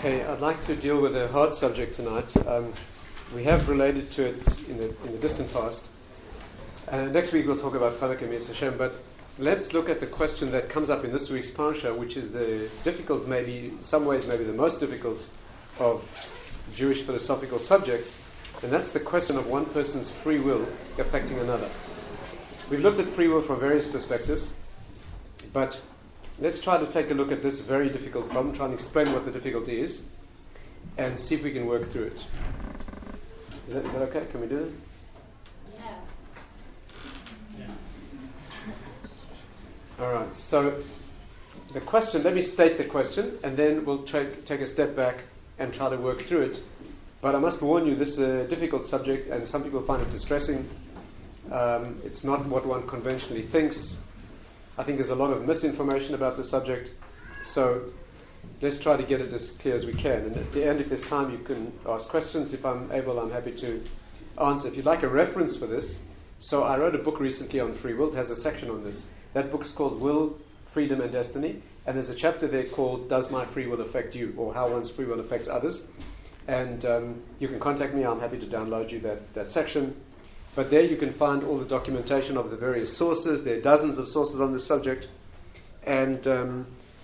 Okay, I'd like to deal with a hard subject tonight. We have related to it in the distant past. Next week we'll talk about Chalak and Mitzvos Hashem, but let's look at the question that comes up in this week's parsha, which is the difficult, maybe in some ways maybe the most difficult of Jewish philosophical subjects, and that's the question of one person's free will affecting another. We've looked at free will from various perspectives, but let's try to take a look at this very difficult problem, try and explain what the difficulty is, and see if we can work through it. Is that okay? Can we do that? Yeah. All right. So the question, let me state the question, and then we'll take a step back and try to work through it. But I must warn you, this is a difficult subject, and some people find it distressing. It's not what one conventionally thinks. I think there's a lot of misinformation about the subject, so let's try to get it as clear as we can. And at the end, if there's time, you can ask questions. If I'm able, I'm happy to answer. If you'd like a reference for this, so I wrote a book recently on free will. It has a section on this. That book's called Will, Freedom and Destiny, and there's a chapter there called Does My Free Will Affect You? Or How One's Free Will Affects Others. And you can contact me. I'm happy to download you that section. But there you can find all the documentation of the various sources. There are dozens of sources on this subject. And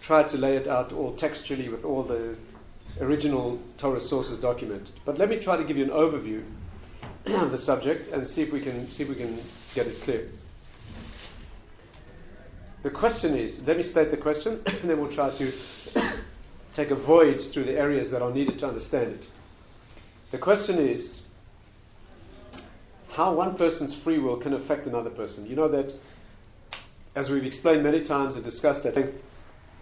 try to lay it out all textually with all the original Torah sources documented. But let me try to give you an overview of the subject and see if we can get it clear. The question is, let me state the question, and then we'll try to take a voyage through the areas that are needed to understand it. The question is, how one person's free will can affect another person. You know that, as we've explained many times and discussed at length,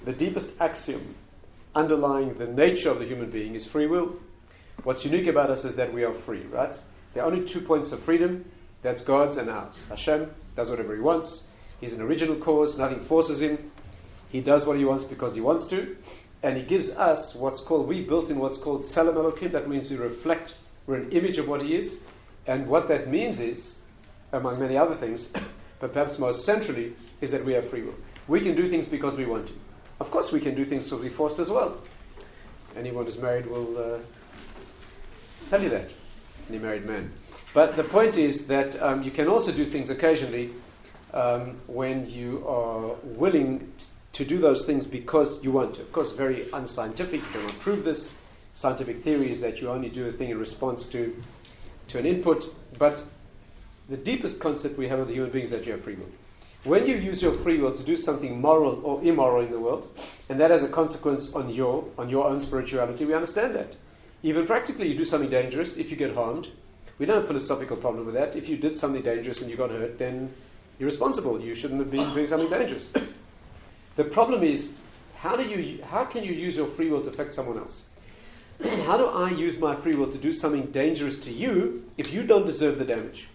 the deepest axiom underlying the nature of the human being is free will. What's unique about us is that we are free, right? There are only 2 points of freedom, that's God's and ours. Hashem does whatever he wants. He's an original cause, nothing forces him. He does what he wants because he wants to. And he gives us we built in what's called Tselem Elokim. That means we reflect, we're an image of what he is. And what that means is, among many other things, but perhaps most centrally, is that we have free will. We can do things because we want to. Of course we can do things because we're forced as well. Anyone who's married will tell you that. Any married man. But the point is that you can also do things occasionally when you are willing to do those things because you want to. Of course, very unscientific. You cannot prove this. Scientific theory is that you only do a thing in response to an input, but the deepest concept we have of the human being is that you have free will. When you use your free will to do something moral or immoral in the world, and that has a consequence on your own spirituality, we understand that. Even practically, you do something dangerous, if you get harmed, we don't have a philosophical problem with that. If you did something dangerous and you got hurt, then you're responsible. You shouldn't have been doing something dangerous. The problem is, how can you use your free will to affect someone else? How do I use my free will to do something dangerous to you if you don't deserve the damage?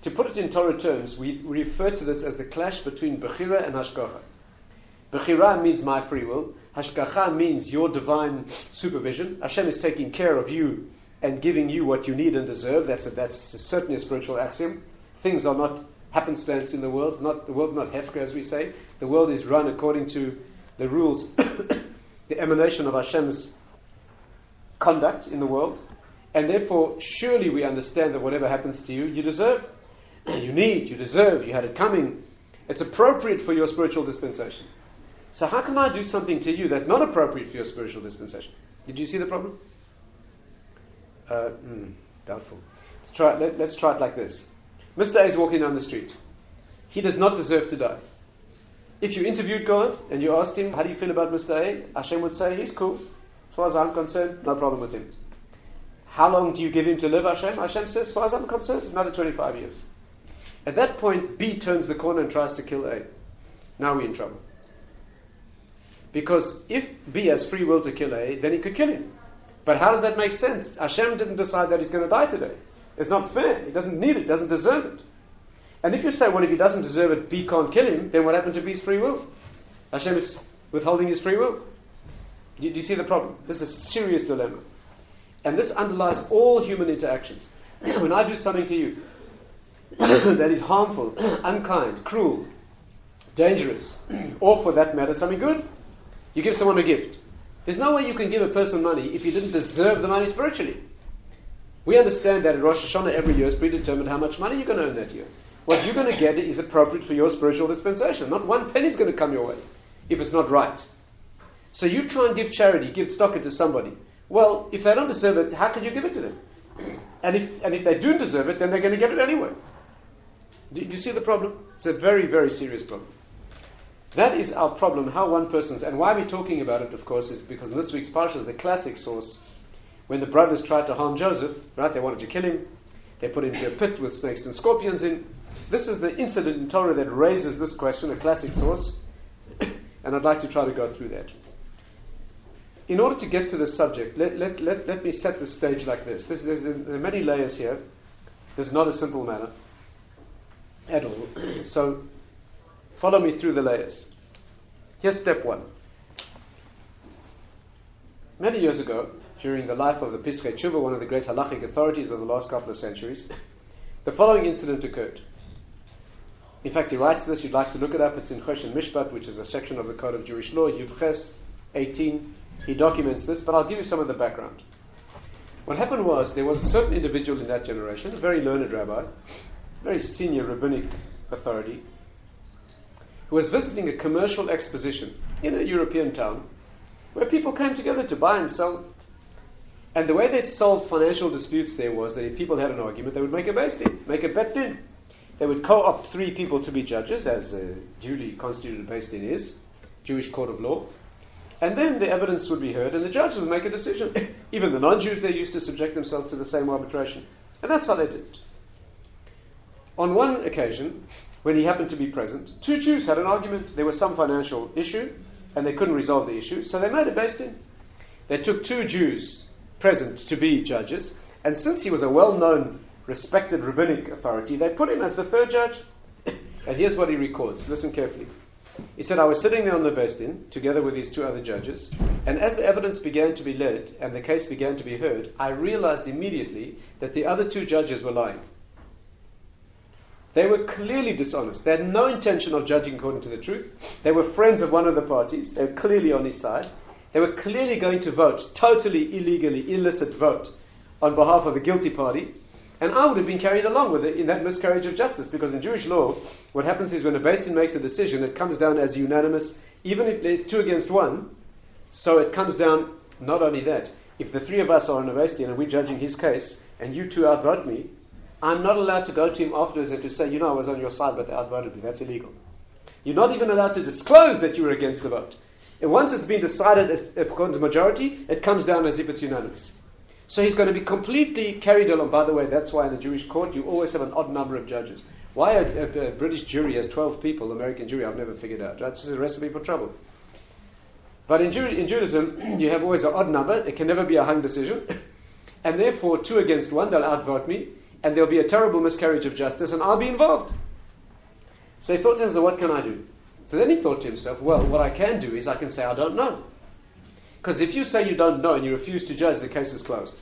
To put it in Torah terms, we refer to this as the clash between Bechira and Hashgacha. Bechira means my free will. Hashgacha means your divine supervision. Hashem is taking care of you and giving you what you need and deserve. That's certainly a spiritual axiom. Things are not happenstance in the world. The world's not hefker, as we say. The world is run according to the rules, the emanation of Hashem's conduct in the world, and therefore surely we understand that whatever happens to you, you deserve, you deserve, you had it coming. It's appropriate for your spiritual dispensation. So how can I do something to you that's not appropriate for your spiritual dispensation? Did you see the problem? Doubtful. Let's try it like this. Mr. A is walking down the street. He does not deserve to die. If you interviewed God and you asked him, how do you feel about Mr. A? Hashem would say, he's cool. As far as I'm concerned, no problem with him. How long do you give him to live, Hashem? Hashem says, as far as I'm concerned, it's another 25 years. At that point, B turns the corner and tries to kill A. Now we're in trouble. Because if B has free will to kill A, then he could kill him. But how does that make sense? Hashem didn't decide that he's going to die today. It's not fair. He doesn't need it, doesn't deserve it. And if you say, well, if he doesn't deserve it, B can't kill him, then what happened to B's free will? Hashem is withholding his free will. Do you see the problem? This is a serious dilemma. And this underlies all human interactions. When I do something to you that is harmful, unkind, cruel, dangerous, or for that matter, something good, you give someone a gift. There's no way you can give a person money if you didn't deserve the money spiritually. We understand that at Rosh Hashanah every year is predetermined how much money you're going to earn that year. What you're going to get is appropriate for your spiritual dispensation. Not one penny is going to come your way if it's not right. So you try and give charity, give tzedakah to somebody. Well, if they don't deserve it, how can you give it to them? And if they do deserve it, then they're going to get it anyway. Do you see the problem? It's a very, very serious problem. That is our problem, how one person's... And why we're talking about it, of course, is because in this week's parsha is the classic source. When the brothers tried to harm Joseph, right, they wanted to kill him. They put him into a pit with snakes and scorpions in. This is the incident in Torah that raises this question, a classic source. And I'd like to try to go through that. In order to get to this subject, let me set the stage like this. There are many layers here. This is not a simple matter at all. So, follow me through the layers. Here's step one. Many years ago, during the life of the Pischei Tshuva, one of the great halachic authorities of the last couple of centuries, the following incident occurred. In fact, he writes this, you'd like to look it up, it's in Choshen Mishpat, which is a section of the Code of Jewish Law, Yud Ches 18. He documents this, but I'll give you some of the background. What happened was, there was a certain individual in that generation, a very learned rabbi, very senior rabbinic authority, who was visiting a commercial exposition in a European town, where people came together to buy and sell. And the way they solved financial disputes there was that if people had an argument, they would make a beis din, make a bet din. They would co-opt 3 people to be judges, as a duly constituted beis din is, Jewish court of law. And then the evidence would be heard, and the judge would make a decision. Even the non-Jews, they used to subject themselves to the same arbitration. And that's how they did it. On one occasion, when he happened to be present, 2 Jews had an argument. There was some financial issue, and they couldn't resolve the issue, so they made a beis din. They took 2 Jews present to be judges, and since he was a well-known, respected rabbinic authority, they put him as the 3rd judge. And here's what he records. Listen carefully. He said, I was sitting there on the beis din, together with these 2 other judges, and as the evidence began to be led, and the case began to be heard, I realized immediately that the other 2 judges were lying. They were clearly dishonest. They had no intention of judging according to the truth. They were friends of one of the parties. They were clearly on his side. They were clearly going to vote, totally illegally, illicit vote, on behalf of the guilty party. And I would have been carried along with it in that miscarriage of justice, because in Jewish law, what happens is when a beis din makes a decision, it comes down as unanimous, even if there's 2 against 1. So it comes down, not only that, if the 3 of us are on a beis din and we're judging his case, and you 2 outvote me, I'm not allowed to go to him afterwards and to say, I was on your side, but they outvoted me. That's illegal. You're not even allowed to disclose that you were against the vote. And once it's been decided according to majority, it comes down as if it's unanimous. So he's going to be completely carried along. By the way, that's why in a Jewish court you always have an odd number of judges. Why a British jury has 12 people, American jury, I've never figured out. That's just a recipe for trouble. But in Judaism, you have always an odd number. It can never be a hung decision. And therefore, 2 against 1, they'll outvote me. And there'll be a terrible miscarriage of justice, and I'll be involved. So he thought to himself, what can I do? So then he thought to himself, well, what I can do is I can say I don't know. Because if you say you don't know and you refuse to judge, the case is closed.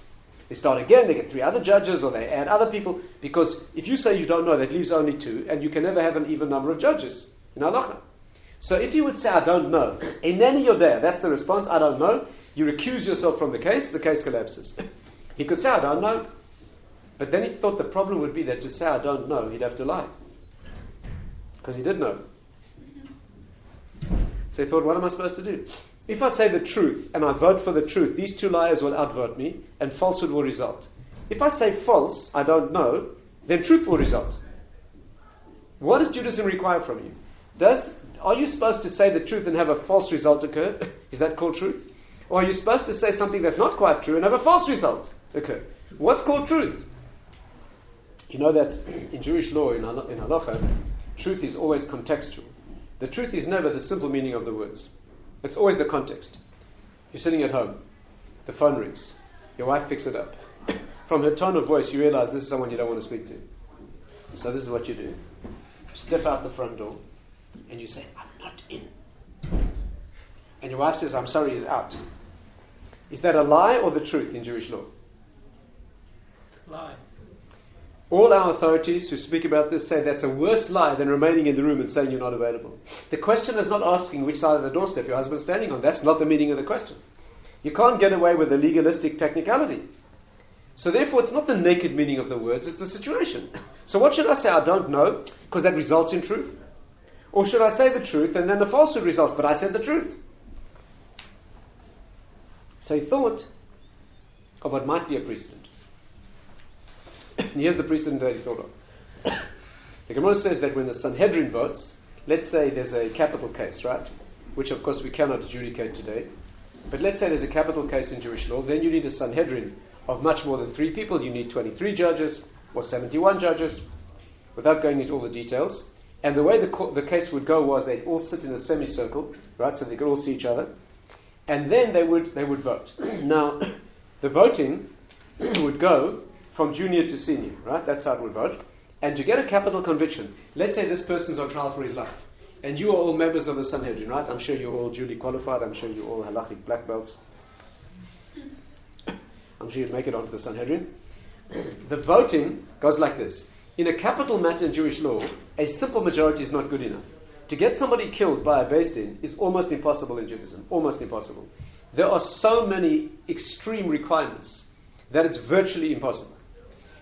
They start again, they get 3 other judges, or they add other people, because if you say you don't know, that leaves only 2, and you can never have an even number of judges in halacha. So if you would say, I don't know, ineni yodea, that's the response, I don't know, you recuse yourself from the case collapses. He could say, I don't know. But then he thought the problem would be that to say, I don't know, he'd have to lie. Because he did know. So he thought, what am I supposed to do? If I say the truth, and I vote for the truth, these 2 liars will outvote me, and falsehood will result. If I say false, I don't know, then truth will result. What does Judaism require from you? Are you supposed to say the truth and have a false result occur? Is that called truth? Or are you supposed to say something that's not quite true and have a false result occur? What's called truth? You know that in Jewish law, in halacha, truth is always contextual. The truth is never the simple meaning of the words. It's always the context. You're sitting at home. The phone rings. Your wife picks it up. From her tone of voice, you realize this is someone you don't want to speak to. So this is what you do. Step out the front door, and you say, I'm not in. And your wife says, I'm sorry, he's out. Is that a lie or the truth in Jewish law? Lie. All our authorities who speak about this say that's a worse lie than remaining in the room and saying you're not available. The question is not asking which side of the doorstep your husband's standing on. That's not the meaning of the question. You can't get away with a legalistic technicality. So therefore, it's not the naked meaning of the words, it's the situation. So what should I say? I don't know, because that results in truth. Or should I say the truth and then the falsehood results, but I said the truth? So he thought of what might be a precedent. And here's the precedent that he thought of. The Gemara says that when the Sanhedrin votes, let's say there's a capital case, right? Which of course we cannot adjudicate today. But let's say there's a capital case in Jewish law, then you need a Sanhedrin of much more than 3 people. You need 23 judges or 71 judges, without going into all the details. And the way the case would go was they'd all sit in a semicircle, right, so they could all see each other. And then they would vote. Now, the voting would go from junior to senior, right? That's how it would vote. And to get a capital conviction, let's say this person's on trial for his life. And you are all members of the Sanhedrin, right? I'm sure you're all duly qualified. I'm sure you're all halachic black belts. I'm sure you'd make it onto the Sanhedrin. The voting goes like this. In a capital matter in Jewish law, a simple majority is not good enough. To get somebody killed by a Beis Din is almost impossible in Judaism. Almost impossible. There are so many extreme requirements that it's virtually impossible.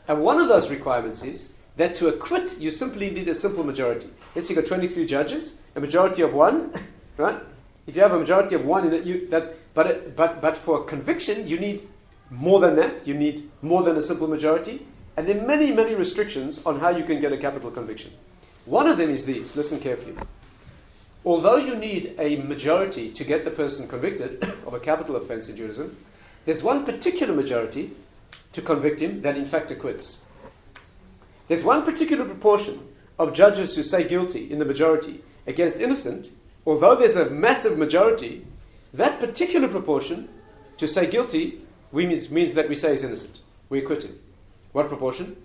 And one of those requirements is that to acquit, you simply need a simple majority. Let's say you've got 23 judges, a majority of 1, right? If you have a majority of 1 in it, but for a conviction, you need more than that. You need more than a simple majority. And there are many, many restrictions on how you can get a capital conviction. One of them is these. Listen carefully. Although you need a majority to get the person convicted of a capital offense in Judaism, there's one particular majority to convict him that in fact acquits. There's one particular proportion of judges who say guilty in the majority against innocent. Although there's a massive majority, that particular proportion to say guilty means that we say he's innocent. We acquit him. What proportion?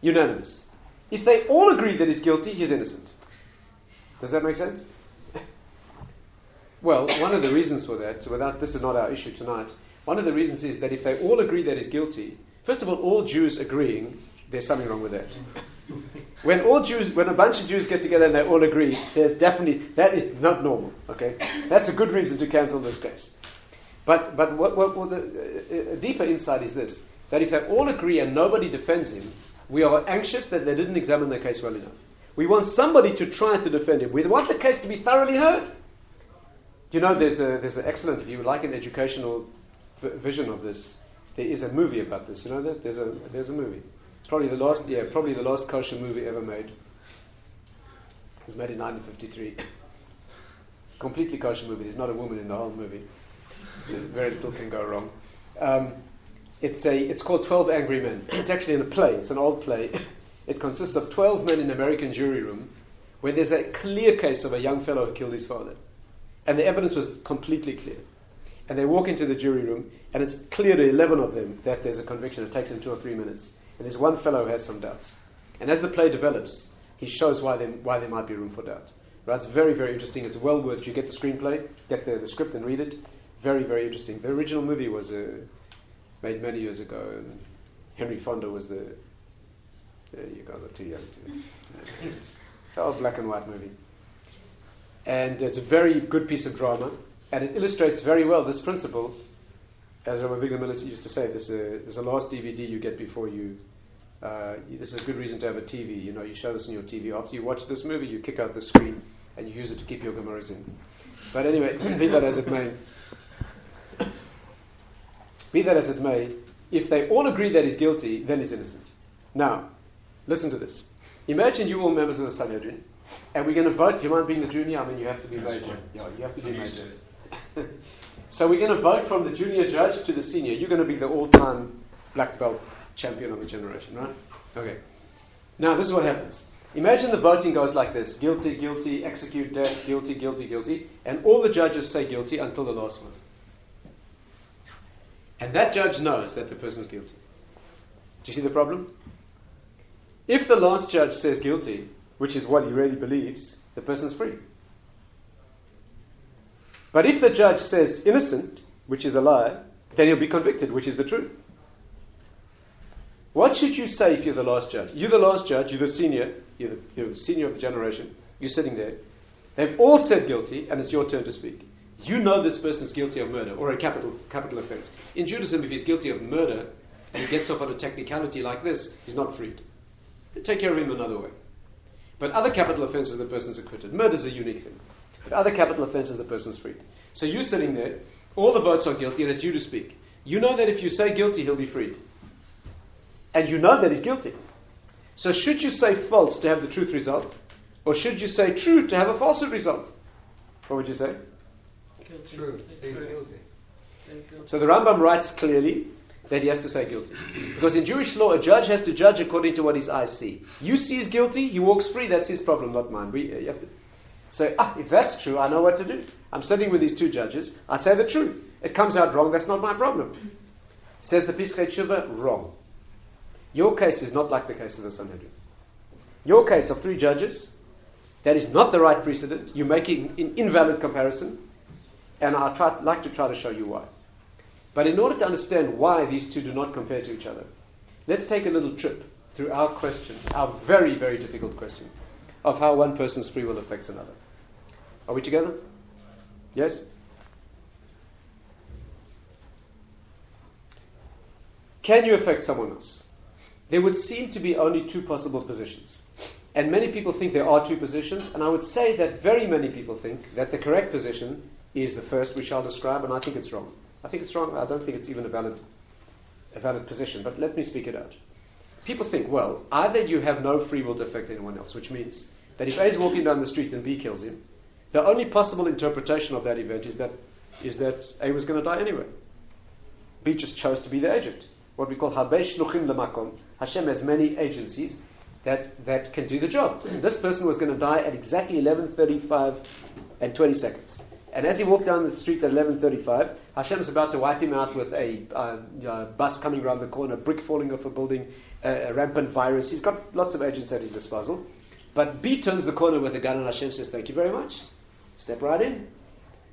Unanimous. If they all agree that he's guilty, he's innocent. Does that make sense? Well, one of the reasons for that, this is not our issue tonight, one of the reasons is that if they all agree that he's guilty, first of all Jews agreeing, there's something wrong with that. When a bunch of Jews get together and they all agree, that is not normal. Okay, that's a good reason to cancel this case. But the deeper insight is this: that if they all agree and nobody defends him, we are anxious that they didn't examine the case well enough. We want somebody to try to defend him. We want the case to be thoroughly heard. You know, there's an excellent, if you would like an educational vision of this, there is a movie about this. You know that? There's a movie. It's probably the last kosher movie ever made. It was made in 1953. It's a completely kosher movie. There's not a woman in the whole movie. So very little can go wrong. It's called 12 Angry Men. It's actually in a play. It's an old play. It consists of 12 men in an American jury room where there's a clear case of a young fellow who killed his father. And the evidence was completely clear. And they walk into the jury room and it's clear to 11 of them that there's a conviction. It takes them 2 or 3 minutes. And there's one fellow who has some doubts. And as the play develops, he shows why there might be room for doubt. Right? It's very, very interesting. It's well worth. You get the screenplay, get the script and read it. Very, very interesting. The original movie was made many years ago, and Henry Fonda was the... you guys are too young to... old black and white movie. And it's a very good piece of drama, and it illustrates very well this principle. As Rabbi Victor Miller used to say, this is the last DVD you get before you... this is a good reason to have a TV. You know, you show this on your TV. After you watch this movie, you kick out the screen, and you use it to keep your Gemaras in. But anyway, be that as it may... Be that as it may, if they all agree that he's guilty, then he's innocent. Now, listen to this. Imagine you all members of the Sanhedrin, and we're going to vote. Do you mind being the junior? I mean, you have to be major. Yeah, you have to be major. So we're going to vote from the junior judge to the senior. You're going to be the all-time black belt champion of the generation, right? Okay. Now, this is what happens. Imagine the voting goes like this. Guilty, guilty, execute death, guilty, guilty, guilty. And all the judges say guilty until the last one. And that judge knows that the person's guilty. Do you see the problem? If the last judge says guilty, which is what he really believes, the person's free. But if the judge says innocent, which is a lie, then he'll be convicted, which is the truth. What should you say if you're the last judge? You're the last judge, you're the senior of the generation, you're sitting there. They've all said guilty, and it's your turn to speak. You know this person's guilty of murder or a capital offense. In Judaism, if he's guilty of murder and he gets off on a technicality like this, he's not freed. You take care of him another way. But other capital offenses, the person's acquitted. Murder is a unique thing. But other capital offenses, the person's freed. So you're sitting there, all the votes are guilty, and it's you to speak. You know that if you say guilty, he'll be freed. And you know that he's guilty. So should you say false to have the truth result? Or should you say true to have a falsehood result? What would you say? Guilty. True. Say he's guilty. So the Rambam writes clearly that he has to say guilty. Because in Jewish law, a judge has to judge according to what his eyes see. You see he's guilty, he walks free, that's his problem, not mine. You have to say, if that's true, I know what to do. I'm sitting with these two judges, I say the truth. It comes out wrong, that's not my problem. Says the Pischei Tshuva, wrong. Your case is not like the case of the Sanhedrin. Your case of three judges, that is not the right precedent. You're making an invalid comparison. And I'd like to try to show you why. But in order to understand why these two do not compare to each other, let's take a little trip through our question, our very, very difficult question, of how one person's free will affects another. Are we together? Yes? Can you affect someone else? There would seem to be only two possible positions. And many people think there are two positions, and I would say that very many people think that the correct position is the first, which I'll describe, and I think it's wrong. I think it's wrong. I don't think it's even a valid position, but let me speak it out. People think, well, either you have no free will to affect anyone else, which means that if A is walking down the street and B kills him, the only possible interpretation of that event is that A was going to die anyway. B just chose to be the agent. What we call Habe Shluchim Lemakom. Hashem has many agencies that can do the job. This person was going to die at exactly 11:35 and 20 seconds. And as he walked down the street at 11:35, Hashem is about to wipe him out with a bus coming around the corner, a brick falling off a building, a rampant virus. He's got lots of agents at his disposal. But B turns the corner with a gun and Hashem says, thank you very much. Step right in.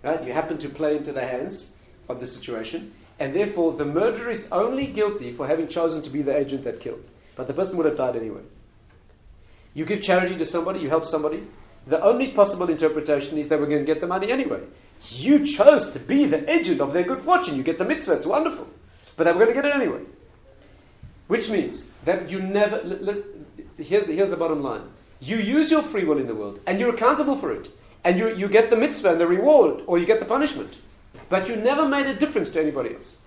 Right? You happen to play into the hands of the situation. And therefore, the murderer is only guilty for having chosen to be the agent that killed. But the person would have died anyway. You give charity to somebody, you help somebody. The only possible interpretation is they were going to get the money anyway. You chose to be the agent of their good fortune. You get the mitzvah, it's wonderful. But they were going to get it anyway. Which means that you never... Here's the bottom line. You use your free will in the world, and you're accountable for it. And you get the mitzvah and the reward, or you get the punishment. But you never made a difference to anybody else.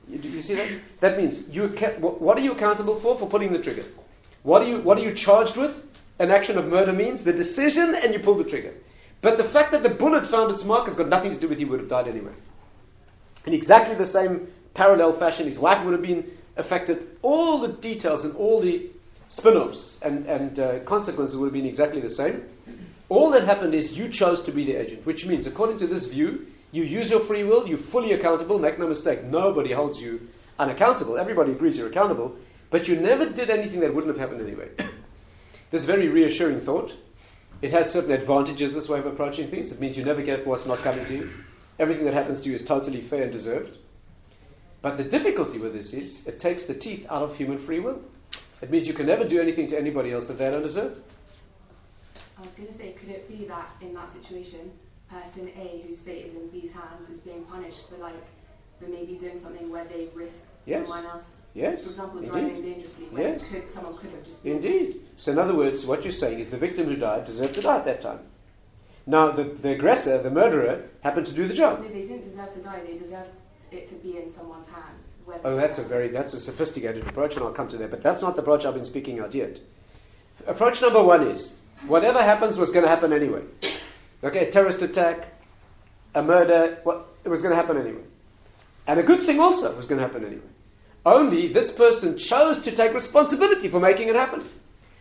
You see that? That means, what are you accountable for pulling the trigger? What are you charged with? An action of murder means the decision and you pull the trigger. But the fact that the bullet found its mark has got nothing to do with you would have died anyway. In exactly the same parallel fashion, his wife would have been affected. All the details and all the spin-offs and consequences would have been exactly the same. All that happened is you chose to be the agent, which means, according to this view, you use your free will, you're fully accountable, make no mistake, nobody holds you unaccountable. Everybody agrees you're accountable, but you never did anything that wouldn't have happened anyway. This is very reassuring thought. It has certain advantages, this way of approaching things. It means you never get what's not coming to you. Everything that happens to you is totally fair and deserved. But the difficulty with this is, it takes the teeth out of human free will. It means you can never do anything to anybody else that they don't deserve. I was going to say, could it be that in that situation, person A, whose fate is in B's hands, is being punished for maybe doing something where they risk someone else? Yes. For example, indeed. driving dangerously, when someone could have just been... Indeed. So in other words, what you're saying is the victim who died deserved to die at that time. Now, the aggressor, the murderer, happened to do the job. No, they didn't deserve to die. They deserved it to be in someone's hands. Oh, that's a sophisticated approach, and I'll come to that. But that's not the approach I've been speaking out yet. Approach number one is, whatever happens was going to happen anyway. Okay, a terrorist attack, a murder, it was going to happen anyway. And a good thing also was going to happen anyway. Only this person chose to take responsibility for making it happen.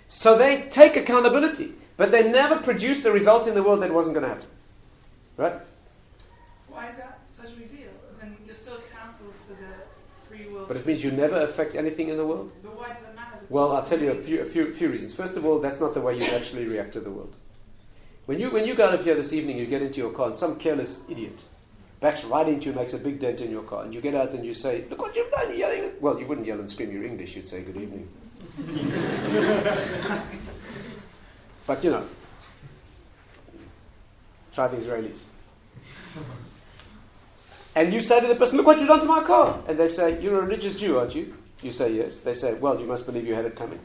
So they take accountability, but they never produced the result in the world that wasn't going to happen. Right? Why is that such a big deal? Then you're still accountable for the free will. But it means you never affect anything in the world. But why does that matter? Well, I'll tell you a few reasons. First of all, that's not the way you naturally react to the world. When you go out of here this evening, you get into your car, and some careless idiot backs right into you, makes a big dent in your car, and you get out and you say, "Look what you've done, you're yelling." Well, you wouldn't yell and scream, you're English, you'd say, "Good evening." But try the Israelis. And you say to the person, look what you've done to my car. And they say, you're a religious Jew, aren't you? You say yes. They say, well, you must believe you had it coming.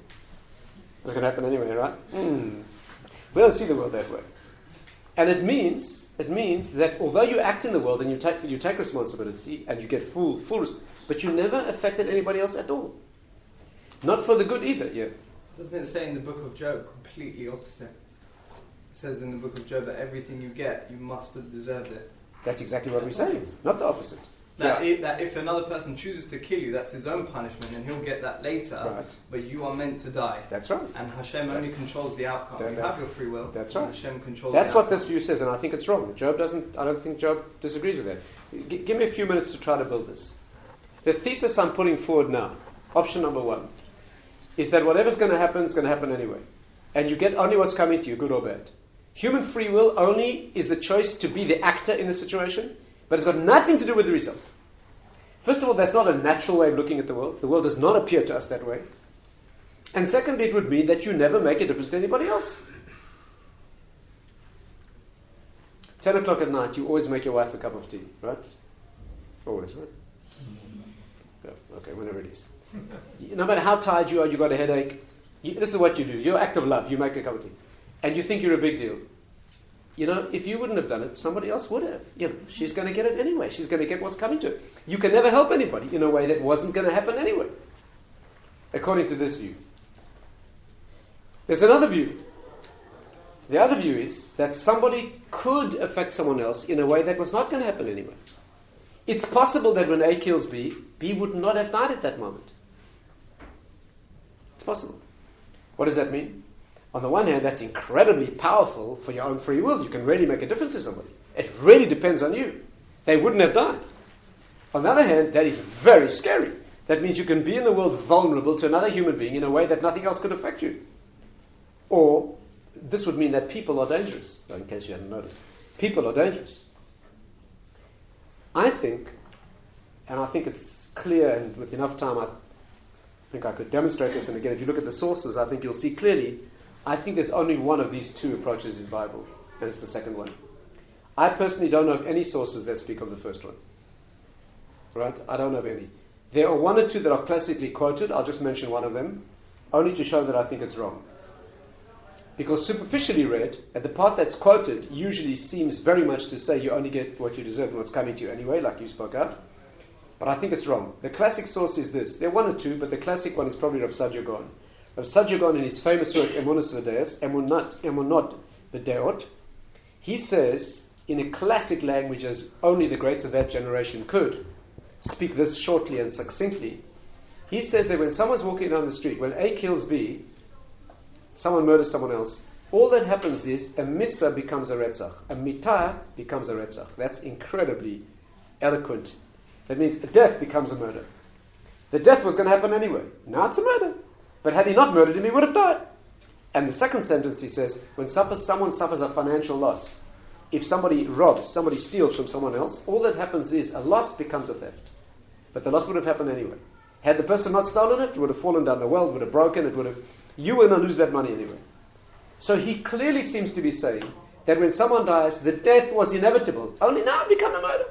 It's going to happen anyway, right? We don't see the world that way. And it means that although you act in the world and you take responsibility and you get full but you never affected anybody else at all. Not for the good either, yeah. Doesn't it say in the book of Job completely opposite? It says in the book of Job that everything you get, you must have deserved it. That's exactly what we're saying, not the opposite. That if another person chooses to kill you, that's his own punishment, and he'll get that later. Right. But you are meant to die. That's right. And Hashem only controls the outcome. You have your free will. That's right. Hashem controls. That's the what this view says, and I think it's wrong. I don't think Job disagrees with that. Give me a few minutes to try to build this. The thesis I'm putting forward now, option number 1, is that whatever's going to happen is going to happen anyway, and you get only what's coming to you, good or bad. Human free will only is the choice to be the actor in the situation, but it's got nothing to do with the result. First of all, that's not a natural way of looking at the world. The world does not appear to us that way. And secondly, it would mean that you never make a difference to anybody else. 10 o'clock at night, you always make your wife a cup of tea, right? Always, right? Yeah, okay, whenever it is. No matter how tired you are, you got a headache. This is what you do. Your act of love, you make a cup of tea. And you think you're a big deal. You know, if you wouldn't have done it, somebody else would have. You know, she's going to get it anyway. She's going to get what's coming to her. You can never help anybody in a way that wasn't going to happen anyway, according to this view. There's another view. The other view is that somebody could affect someone else in a way that was not going to happen anyway. It's possible that when A kills B, B would not have died at that moment. It's possible. What does that mean? On the one hand, that's incredibly powerful for your own free will. You can really make a difference to somebody. It really depends on you. They wouldn't have died. On the other hand, that is very scary. That means you can be in the world vulnerable to another human being in a way that nothing else could affect you. Or, this would mean that people are dangerous. In case you hadn't noticed. People are dangerous. I think it's clear, and with enough time I think I could demonstrate this, and again, if you look at the sources, I think you'll see clearly, I think there's only one of these two approaches is viable, and it's the second one. I personally don't know of any sources that speak of the first one. Right? I don't know of any. There are one or two that are classically quoted. I'll just mention one of them, only to show that I think it's wrong. Because superficially read, at the part that's quoted usually seems very much to say you only get what you deserve and what's coming to you anyway, like you spoke out. But I think it's wrong. The classic source is this. There are one or two, but the classic one is probably Rav Saadia Gaon. Rav Saadia Gaon in his famous work, Emunot B'Deot, he says, in a classic language as only the greats of that generation could, speak this shortly and succinctly, he says that when someone's walking down the street, when A kills B, someone murders someone else, all that happens is a missa becomes a retzach. A mitah becomes a retzach. That's incredibly eloquent. That means a death becomes a murder. The death was going to happen anyway. Now it's a murder. But had he not murdered him, he would have died. And the second sentence he says, when someone suffers a financial loss, if somebody robs, somebody steals from someone else, all that happens is a loss becomes a theft. But the loss would have happened anyway. Had the person not stolen it, it would have fallen down the well, it would have broken, you were going to lose that money anyway. So he clearly seems to be saying that when someone dies, the death was inevitable. Only now it became a murder.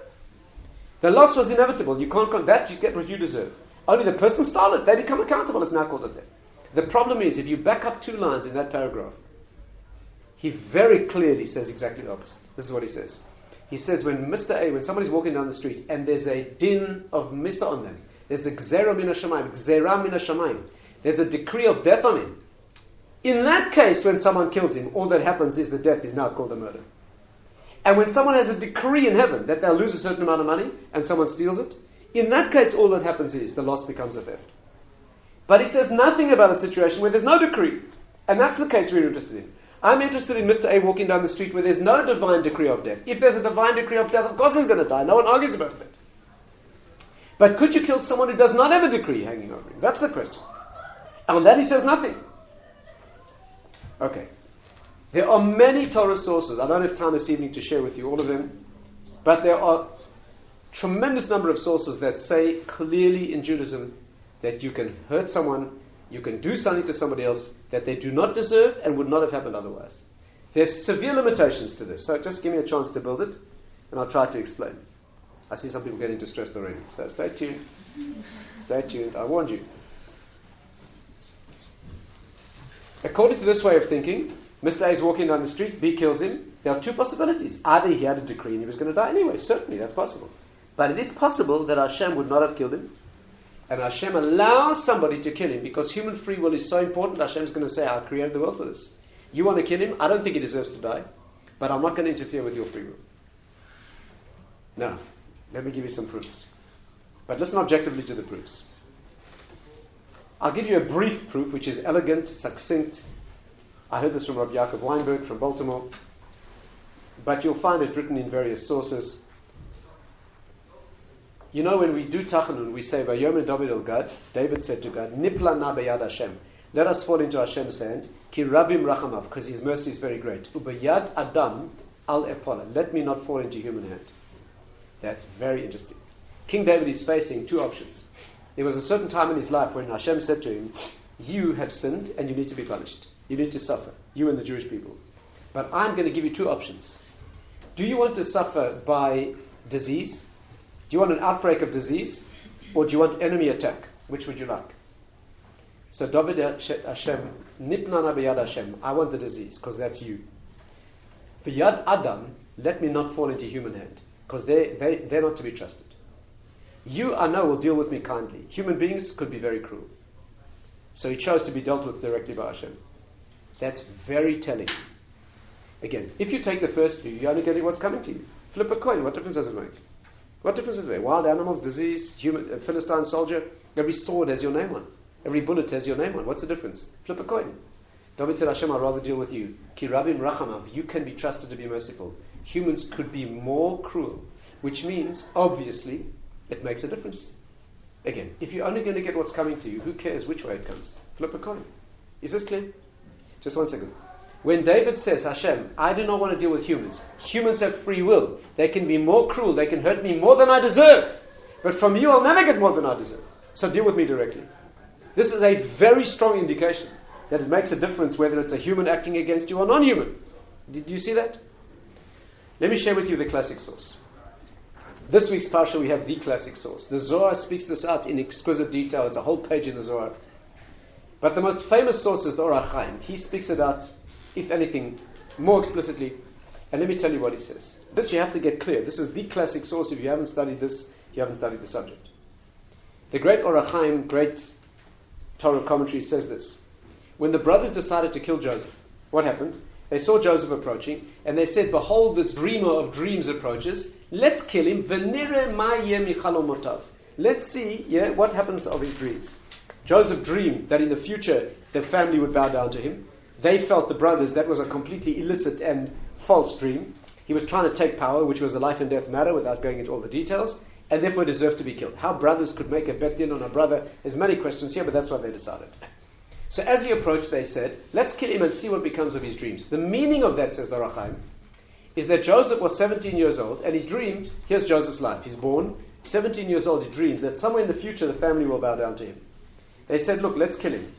The loss was inevitable. You can't that you get what you deserve. Only the person stole it. They become accountable. It's now called a theft. The problem is, if you back up 2 lines in that paragraph, he very clearly says exactly the opposite. This is what he says. He says when somebody's walking down the street and there's a din of missa on them, there's a gzera min hashamayim, there's a decree of death on him. In that case, when someone kills him, all that happens is the death is now called a murder. And when someone has a decree in heaven that they'll lose a certain amount of money and someone steals it, in that case, all that happens is the loss becomes a theft. But he says nothing about a situation where there's no decree. And that's the case we're interested in. I'm interested in Mr. A walking down the street where there's no divine decree of death. If there's a divine decree of death, of course he's going to die. No one argues about that. But could you kill someone who does not have a decree hanging over him? That's the question. And on that he says nothing. Okay. There are many Torah sources. I don't have time this evening to share with you all of them. But there are tremendous number of sources that say clearly in Judaism that you can hurt someone, you can do something to somebody else that they do not deserve and would not have happened otherwise. There's severe limitations to this. So just give me a chance to build it. and I'll try to explain. I see some people getting distressed already, so stay tuned. Stay tuned, I warned you. According to this way of thinking, Mr. A is walking down the street, B kills him. There are two possibilities. Either he had a decree and he was going to die anyway. Certainly, that's possible. But it is possible that Hashem would not have killed him. And Hashem allows somebody to kill him because human free will is so important. Hashem is going to say, I created the world for this. You want to kill him? I don't think he deserves to die. But I'm not going to interfere with your free will. Now, let me give you some proofs. But listen objectively to the proofs. I'll give you a brief proof which is elegant, succinct. I heard this from Rabbi Yaakov Weinberg from Baltimore. But you'll find it written in various sources. You know, when we do Tachanun, we say, Vayomer David el Gad, David said to God, Nipla na beyad Hashem. Let us fall into Hashem's hand. Ki rabim rachamav, because His mercy is very great. Ubayad Adam al epola. Let me not fall into human hand. That's very interesting. King David is facing two options. There was a certain time in his life when Hashem said to him, you have sinned and you need to be punished. You need to suffer, you and the Jewish people. But I'm going to give you two options. Do you want to suffer by disease? Do you want an outbreak of disease? Or do you want enemy attack? Which would you like? So David Hashem, Nipnana b'yad Hashem, I want the disease, because that's you. V'yad Adam, let me not fall into human hand, because they're not to be trusted. You, I know, will deal with me kindly. Human beings could be very cruel. So he chose to be dealt with directly by Hashem. That's very telling. Again, if you take the first view, you're only getting what's coming to you. Flip a coin, what difference does it make? What difference does it make? Wild animals, disease, human, Philistine soldier, every sword has your name on. Every bullet has your name on. What's the difference? Flip a coin. David said, Hashem, I'd rather deal with you. Ki rabim rachamav, you can be trusted to be merciful. Humans could be more cruel, which means, obviously, it makes a difference. Again, if you're only going to get what's coming to you, who cares which way it comes? Flip a coin. Is this clear? Just 1 second. When David says, Hashem, I do not want to deal with humans. Humans have free will. They can be more cruel. They can hurt me more than I deserve. But from you, I'll never get more than I deserve. So deal with me directly. This is a very strong indication that it makes a difference whether it's a human acting against you or non-human. Did you see that? Let me share with you the classic source. This week's Parsha, we have the classic source. The Zohar speaks this out in exquisite detail. It's a whole page in the Zohar. But the most famous source is the Ohr Somayach. He speaks it out, if anything, more explicitly. And let me tell you what he says. This you have to get clear. This is the classic source. If you haven't studied this, you haven't studied the subject. The great Ohr Somayach, great Torah commentary, says this. When the brothers decided to kill Joseph, what happened? They saw Joseph approaching, and they said, behold, this dreamer of dreams approaches. Let's kill him. V'nireh ma yeh michalomotav. Let's see what happens of his dreams. Joseph dreamed that in the future the family would bow down to him. They felt, the brothers, that was a completely illicit and false dream. He was trying to take power, which was a life and death matter, without going into all the details, and therefore deserved to be killed. How brothers could make a bet in on a brother, there's many questions here, but that's what they decided. So as he approached, they said, let's kill him and see what becomes of his dreams. The meaning of that, says the Ohr Somayach, is that Joseph was 17 years old, and he dreamed, here's Joseph's life. He's born, 17 years old, he dreams that somewhere in the future the family will bow down to him. They said, look, let's kill him.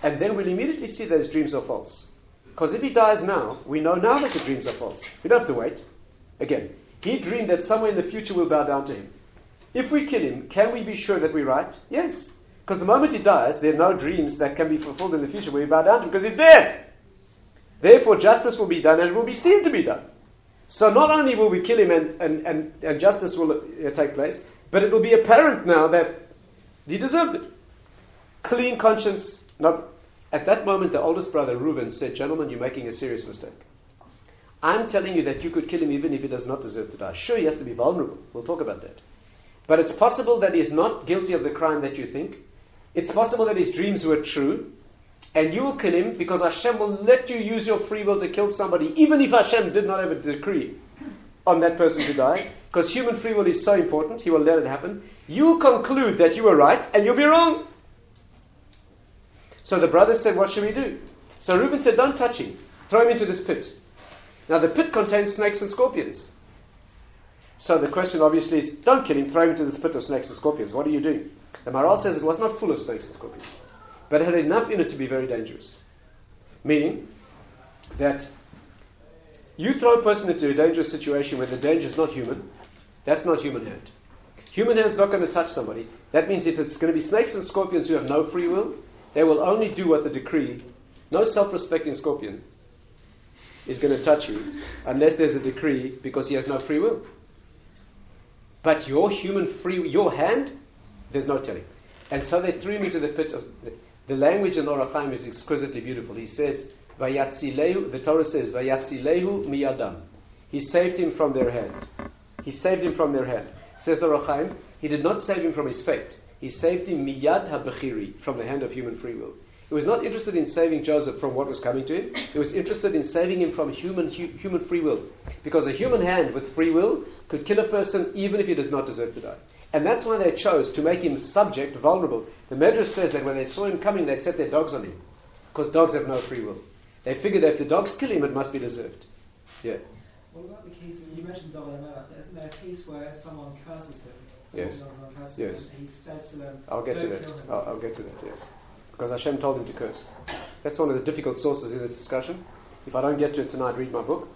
And then we'll immediately see that his dreams are false. Because if he dies now, we know now that the dreams are false. We don't have to wait. Again, he dreamed that somewhere in the future we'll bow down to him. If we kill him, can we be sure that we're right? Yes. Because the moment he dies, there are no dreams that can be fulfilled in the future where we bow down to him, because he's dead. Therefore, justice will be done, and it will be seen to be done. So not only will we kill him and justice will take place, but it will be apparent now that he deserved it. Clean conscience. No. At that moment, the oldest brother, Reuben, said, gentlemen, you're making a serious mistake. I'm telling you that you could kill him even if he does not deserve to die. Sure, he has to be vulnerable. We'll talk about that. But it's possible that he is not guilty of the crime that you think. It's possible that his dreams were true. And you will kill him because Hashem will let you use your free will to kill somebody, even if Hashem did not have a decree on that person to die. Because human free will is so important, He will let it happen. You will conclude that you were right, and you'll be wrong. So the brothers said, what should we do? So Reuben said, don't touch him. Throw him into this pit. Now the pit contains snakes and scorpions. So the question obviously is, don't kill him, throw him into this pit of snakes and scorpions. What are you doing? The Maharal says it was not full of snakes and scorpions, but it had enough in it to be very dangerous. Meaning that You throw a person into a dangerous situation where the danger is not human. That's not human hand. Human hand's not going to touch somebody. That means if it's going to be snakes and scorpions who have no free will, they will only do what the decree. No self-respecting scorpion is going to touch you unless there's a decree, because he has no free will. But your your hand, there's no telling. And so they threw him into the pit of... The language in Ohr Somayach is exquisitely beautiful. He says, Vayatzilehu, the Torah says, Vayatzilehu miyadam. He saved him from their hand. He saved him from their hand. Says the Ohr Somayach, he did not save him from his fate. He saved him miyad ha-bechiri, from the hand of human free will. He was not interested in saving Joseph from what was coming to him. He was interested in saving him from human free will. Because a human hand with free will could kill a person even if he does not deserve to die. And that's why they chose to make him subject, vulnerable. The Medrash says that when they saw him coming, they set their dogs on him. Because dogs have no free will. They figured that if the dogs kill him, it must be deserved. Yeah. What about the case, you mentioned Dr. Isn't there a case where someone curses them? Yes. Someone curses Yes. them, and he says to them, I'll get to "Don't that. kill him." I'll get to that, yes. Because Hashem told him to curse. That's one of the difficult sources in this discussion. If I don't get to it tonight, read my book.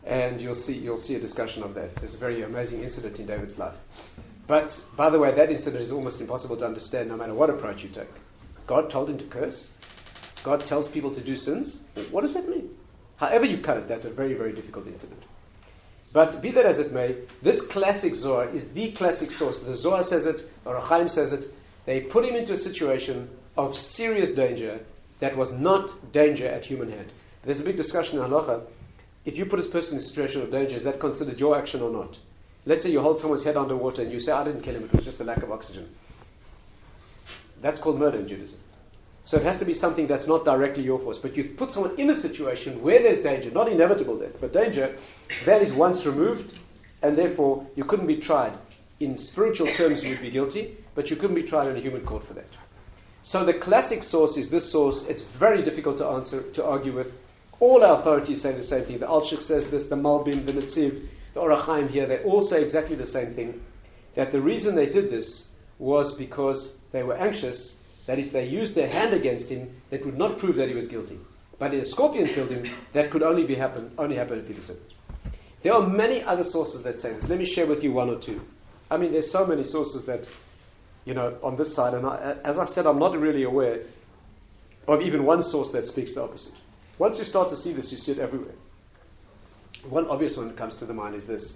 And you'll see a discussion of that. There's a very amazing incident in David's life. But, by the way, that incident is almost impossible to understand no matter what approach you take. God told him to curse. God tells people to do sins. What does that mean? However you cut it, that's a very, very difficult incident. But be that as it may, this classic Zohar is the classic source. The Zohar says it, or Chaim says it. They put him into a situation of serious danger that was not danger at human hand. There's a big discussion in Halacha. If you put a person in a situation of danger, is that considered your action or not? Let's say you hold someone's head underwater and you say, I didn't kill him, it was just the lack of oxygen. That's called murder in Judaism. So it has to be something that's not directly your force. But you put someone in a situation where there's danger, not inevitable death, but danger, that is once removed, and therefore you couldn't be tried. In spiritual terms, you would be guilty, but you couldn't be tried in a human court for that. So the classic source is this source. It's very difficult to argue with. All our authorities say the same thing. The Alshich says this, the Malbim, the Netziv, the Ohr Chaim here, they all say exactly the same thing. That the reason they did this was because they were anxious that if they used their hand against him, that would not prove that he was guilty. But if a scorpion killed him, that could only happen if he deserved it. There are many other sources that say this. Let me share with you one or two. I mean, there's so many sources that, on this side, and as I said, I'm not really aware of even one source that speaks the opposite. Once you start to see this, you see it everywhere. One obvious one that comes to the mind is this.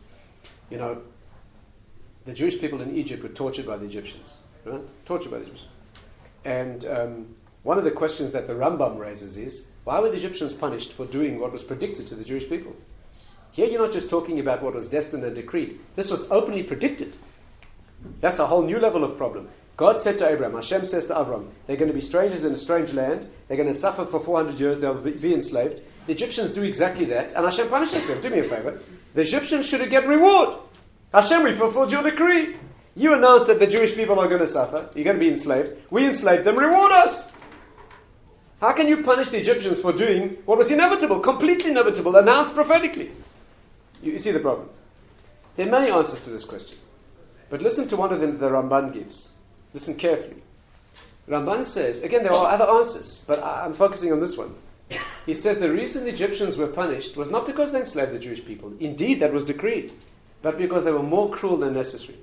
The Jewish people in Egypt were tortured by the Egyptians. Right? Tortured by the Egyptians. And one of the questions that the Rambam raises is, why were the Egyptians punished for doing what was predicted to the Jewish people? Here you're not just talking about what was destined and decreed. This was openly predicted. That's a whole new level of problem. God said to Abraham, Hashem says to Avram, they're going to be strangers in a strange land. They're going to suffer for 400 years. They'll be enslaved. The Egyptians do exactly that. And Hashem punishes them. Do me a favor. The Egyptians should get reward. Hashem, we fulfilled your decree. You announced that the Jewish people are going to suffer. You're going to be enslaved. We enslaved them. Reward us. How can you punish the Egyptians for doing what was inevitable, completely inevitable, announced prophetically? You see the problem. There are many answers to this question. But listen to one of them that the Ramban gives. Listen carefully. Ramban says, again, there are other answers, but I'm focusing on this one. He says the reason the Egyptians were punished was not because they enslaved the Jewish people. Indeed, that was decreed. But because they were more cruel than necessary.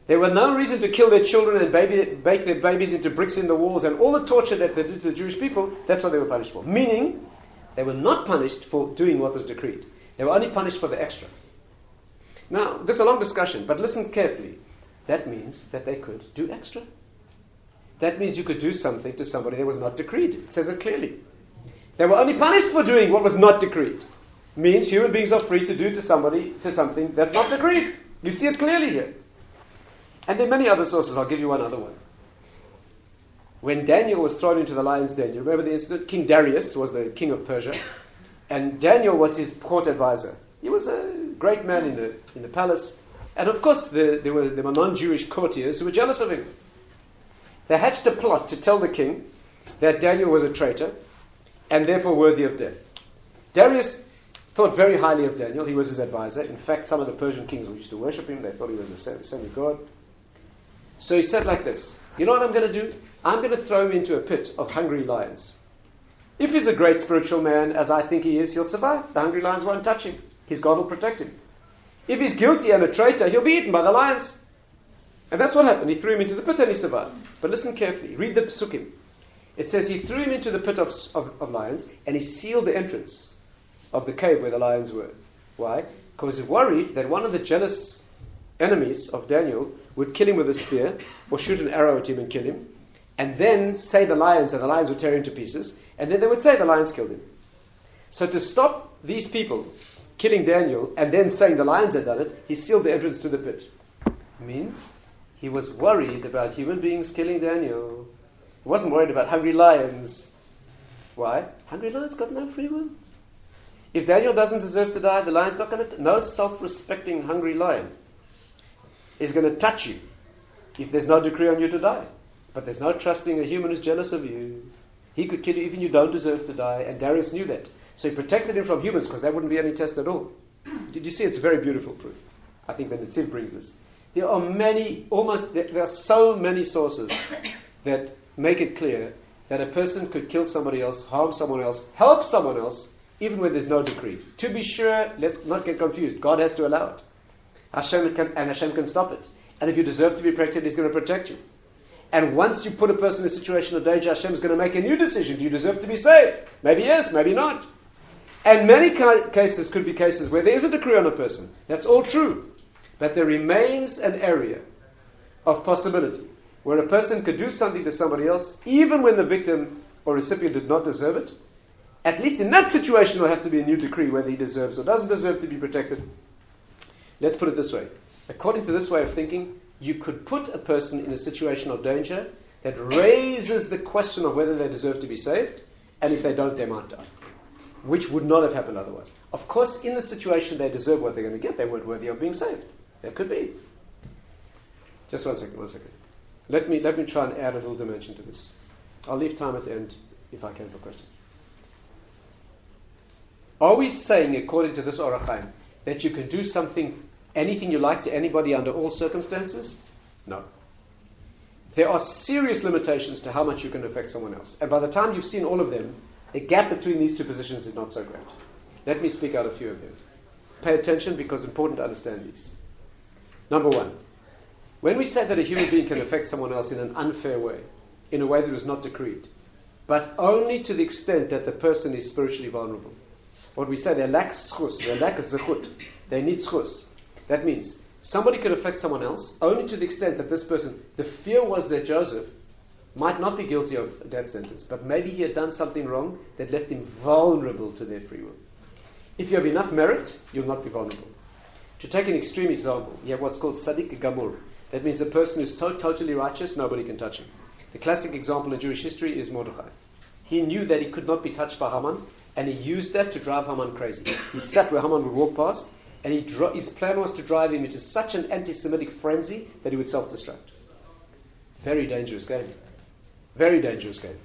There was no reason to kill their children and bake their babies into bricks in the walls and all the torture that they did to the Jewish people. That's what they were punished for. Meaning, they were not punished for doing what was decreed. They were only punished for the extra. Now, this is a long discussion, but listen carefully. That means that they could do extra. That means you could do something to somebody that was not decreed. It says it clearly. They were only punished for doing what was not decreed. Means human beings are free to do to something that's not decreed. You see it clearly here. And there are many other sources. I'll give you one other one. When Daniel was thrown into the lion's den, you remember the incident? King Darius was the king of Persia, and Daniel was his court advisor. He was a great man in the palace. And of course, there were non-Jewish courtiers who were jealous of him. They hatched a plot to tell the king that Daniel was a traitor and therefore worthy of death. Darius thought very highly of Daniel. He was his advisor. In fact, some of the Persian kings used to worship him. They thought he was a semi-god. So he said like this, you know what I'm going to do? I'm going to throw him into a pit of hungry lions. If he's a great spiritual man, as I think he is, he'll survive. The hungry lions won't touch him. His God will protect him. If he's guilty and a traitor, he'll be eaten by the lions. And that's what happened. He threw him into the pit and he survived. But listen carefully. Read the psukim. It says he threw him into the pit of lions and he sealed the entrance of the cave where the lions were. Why? Because he was worried that one of the jealous enemies of Daniel would kill him with a spear or shoot an arrow at him and kill him, and then say the lions, and the lions would tear him to pieces, and then they would say the lions killed him. So to stop these people killing Daniel and then saying the lions had done it, he sealed the entrance to the pit. Means he was worried about human beings killing Daniel. He wasn't worried about hungry lions. Why? Hungry lions got no free will. If Daniel doesn't deserve to die, the lion's not going to... No self-respecting hungry lion is going to touch you if there's no decree on you to die. But there's no trusting a human who's jealous of you. He could kill you even you don't deserve to die, and Darius knew that. So he protected him from humans because there wouldn't be any test at all. Did you see? It's a very beautiful proof. I think the Netziv brings this. There are so many sources that make it clear that a person could kill somebody else, harm someone else, help someone else, even when there's no decree. To be sure, let's not get confused. God has to allow it. Hashem can stop it. And if you deserve to be protected, He's going to protect you. And once you put a person in a situation of danger, Hashem is going to make a new decision. Do you deserve to be saved? Maybe yes, maybe not. And many cases could be cases where there is a decree on a person. That's all true. But there remains an area of possibility where a person could do something to somebody else, even when the victim or recipient did not deserve it. At least in that situation, there will have to be a new decree whether he deserves or doesn't deserve to be protected. Let's put it this way. According to this way of thinking, you could put a person in a situation of danger that raises the question of whether they deserve to be saved, and if they don't, they might die. Which would not have happened otherwise. Of course, in the situation they deserve what they're going to get. They weren't worthy of being saved. That could be. Just one second. Let me try and add a little dimension to this. I'll leave time at the end, if I can, for questions. Are we saying, according to this Ohr Somayach, that you can do anything you like to anybody under all circumstances? No. There are serious limitations to how much you can affect someone else. And by the time you've seen all of them, the gap between these two positions is not so great. Let me speak out a few of them. Pay attention because it's important to understand these. Number one, when we say that a human being can affect someone else in an unfair way, in a way that was not decreed, but only to the extent that the person is spiritually vulnerable. What we say, they lack schus, they lack zechut, they need schus. That means somebody could affect someone else only to the extent that this person, the fear was that Joseph might not be guilty of a death sentence, but maybe he had done something wrong that left him vulnerable to their free will. If you have enough merit, you'll not be vulnerable. To take an extreme example, you have what's called Tzaddik Gamur. That means a person who's so totally righteous, nobody can touch him. The classic example in Jewish history is Mordechai. He knew that he could not be touched by Haman, and he used that to drive Haman crazy. He sat where Haman would walk past, and his plan was to drive him into such an anti-Semitic frenzy that he would self-destruct. Very dangerous game. Very dangerous game.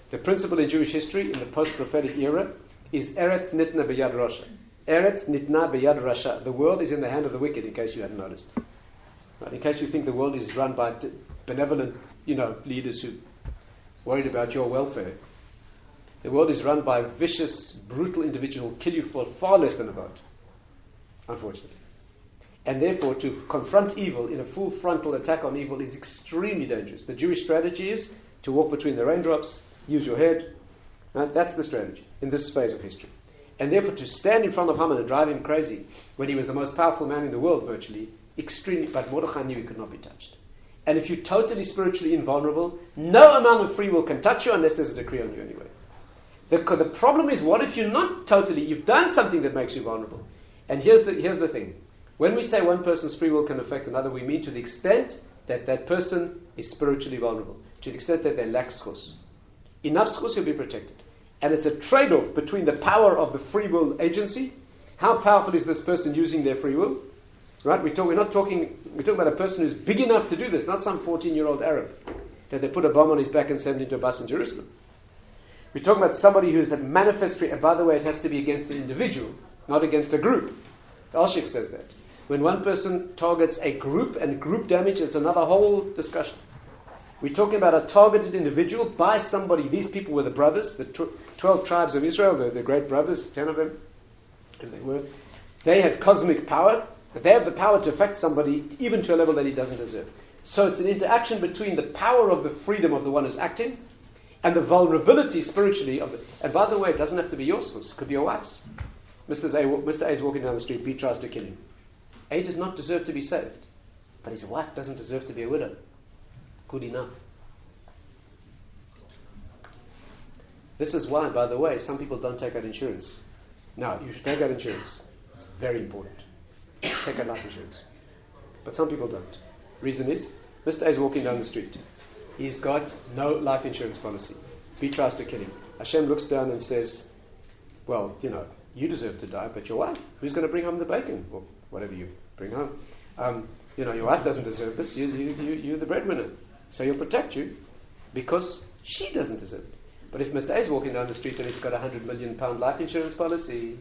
The principle in Jewish history, in the post-prophetic era, is Eretz Nitna B'Yad Rasha. Eretz Nitna B'Yad Rasha. The world is in the hand of the wicked, in case you hadn't noticed. Right? In case you think the world is run by benevolent, leaders who worried about your welfare. The world is run by a vicious, brutal individual who will kill you for far less than a vote. Unfortunately. And therefore, to confront evil in a full frontal attack on evil is extremely dangerous. The Jewish strategy is to walk between the raindrops, use your head. Right? That's the strategy in this phase of history. And therefore, to stand in front of Haman and drive him crazy when he was the most powerful man in the world, virtually, extremely. But Mordechai knew he could not be touched. And if you're totally spiritually invulnerable, no amount of free will can touch you unless there's a decree on you anyway. The problem is, what if you're not totally, you've done something that makes you vulnerable? And here's the thing. When we say one person's free will can affect another, we mean to the extent that that person is spiritually vulnerable, to the extent that they lack schus. Enough schus, you'll be protected. And it's a trade-off between the power of the free will agency. How powerful is this person using their free will? Right? We're talking about a person who's big enough to do this, not some 14-year-old Arab that they put a bomb on his back and send him to a bus in Jerusalem. We're talking about somebody who's a manifest, and by the way, it has to be against an individual, not against a group. The Alshik says that. When one person targets a group and group damage, it's another whole discussion. We're talking about a targeted individual by somebody. These people were the brothers, the 12 tribes of Israel, the great brothers, 10 of them, and they had cosmic power, but they have the power to affect somebody even to a level that he doesn't deserve. So it's an interaction between the power of the freedom of the one who's acting and the vulnerability spiritually of it. And by the way, it doesn't have to be your source. It could be your wife's. Mr. A is walking down the street. B tries to kill him. A does not deserve to be saved. But his wife doesn't deserve to be a widow. Good enough. This is why, by the way, some people don't take out insurance. Now, you should take out insurance. It's very important. Take out life insurance. But some people don't. Reason is, Mr. A is walking down the street. He's got no life insurance policy. B tries to kill him. Hashem looks down and says, well, you deserve to die, but your wife, who's going to bring home the bacon? Or whatever you bring home. Your wife doesn't deserve this. You're the breadwinner. So he'll protect you because she doesn't deserve it. But if Mr. A is walking down the street and he's got a £100 million life insurance policy,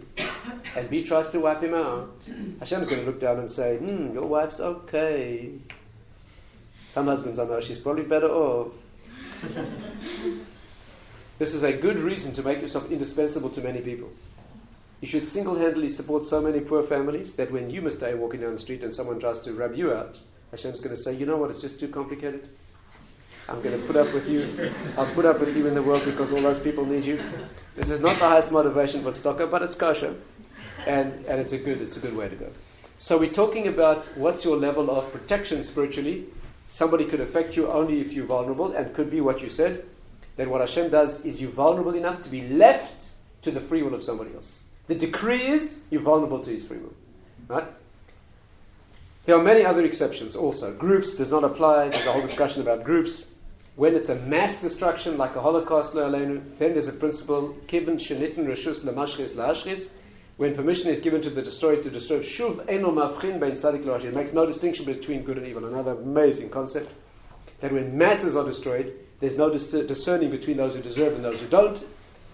and B tries to wipe him out, Hashem's going to look down and say, your wife's okay. Some husbands I know, she's probably better off. This is a good reason to make yourself indispensable to many people. You should single-handedly support so many poor families that when you, Mr. A, walking down the street and someone tries to rub you out, Hashem's going to say, you know what, it's just too complicated. I'm going to put up with you. I'll put up with you in the world because all those people need you. This is not the highest motivation for tzedakah, but it's kosher. And it's a good way to go. So we're talking about what's your level of protection spiritually. Somebody could affect you only if you're vulnerable, and could be what you said, that what Hashem does is you're vulnerable enough to be left to the free will of somebody else. The decree is you're vulnerable to his free will. Right? There are many other exceptions also. Groups does not apply. There's a whole discussion about groups. When it's a mass destruction, like a Holocaust, then there's a principle, Kivin Shenitten Reshus Lamashris Laashris, when permission is given to the destroyer to destroy, Shuv Eno Mavchin Bein Tzadik L'Rasha. It makes no distinction between good and evil. Another amazing concept. That when masses are destroyed, there's no discerning between those who deserve and those who don't.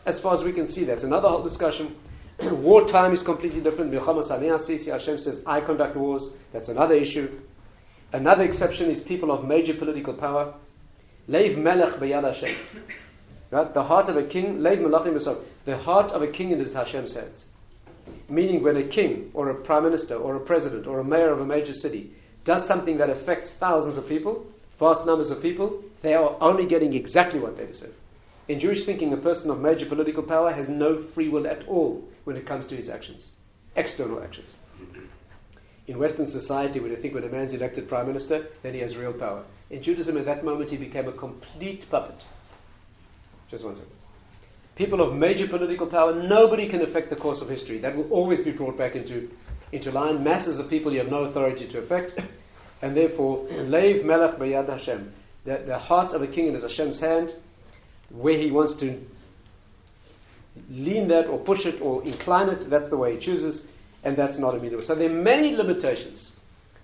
As far as we can see, that's another whole discussion. Wartime is completely different. Hashem says, I conduct wars. That's another issue. Another exception is people of major political power. Leiv melech b'yad Hashem. Right? The heart of a king, leiv melachim b'sov. The heart of a king is Hashem's hands. Meaning when a king, or a prime minister, or a president, or a mayor of a major city does something that affects thousands of people, vast numbers of people, they are only getting exactly what they deserve. In Jewish thinking, a person of major political power has no free will at all when it comes to his actions, external actions. In Western society, we think when a man's elected prime minister, then he has real power. In Judaism, at that moment, he became a complete puppet. Just one second. People of major political power, nobody can affect the course of history. That will always be brought back into line. Masses of people you have no authority to affect. And therefore, Leiv Melech B'yad Hashem. The heart of a king is Hashem's hand. Where he wants to lean that or push it or incline it, that's the way he chooses, and that's not immutable. So there are many limitations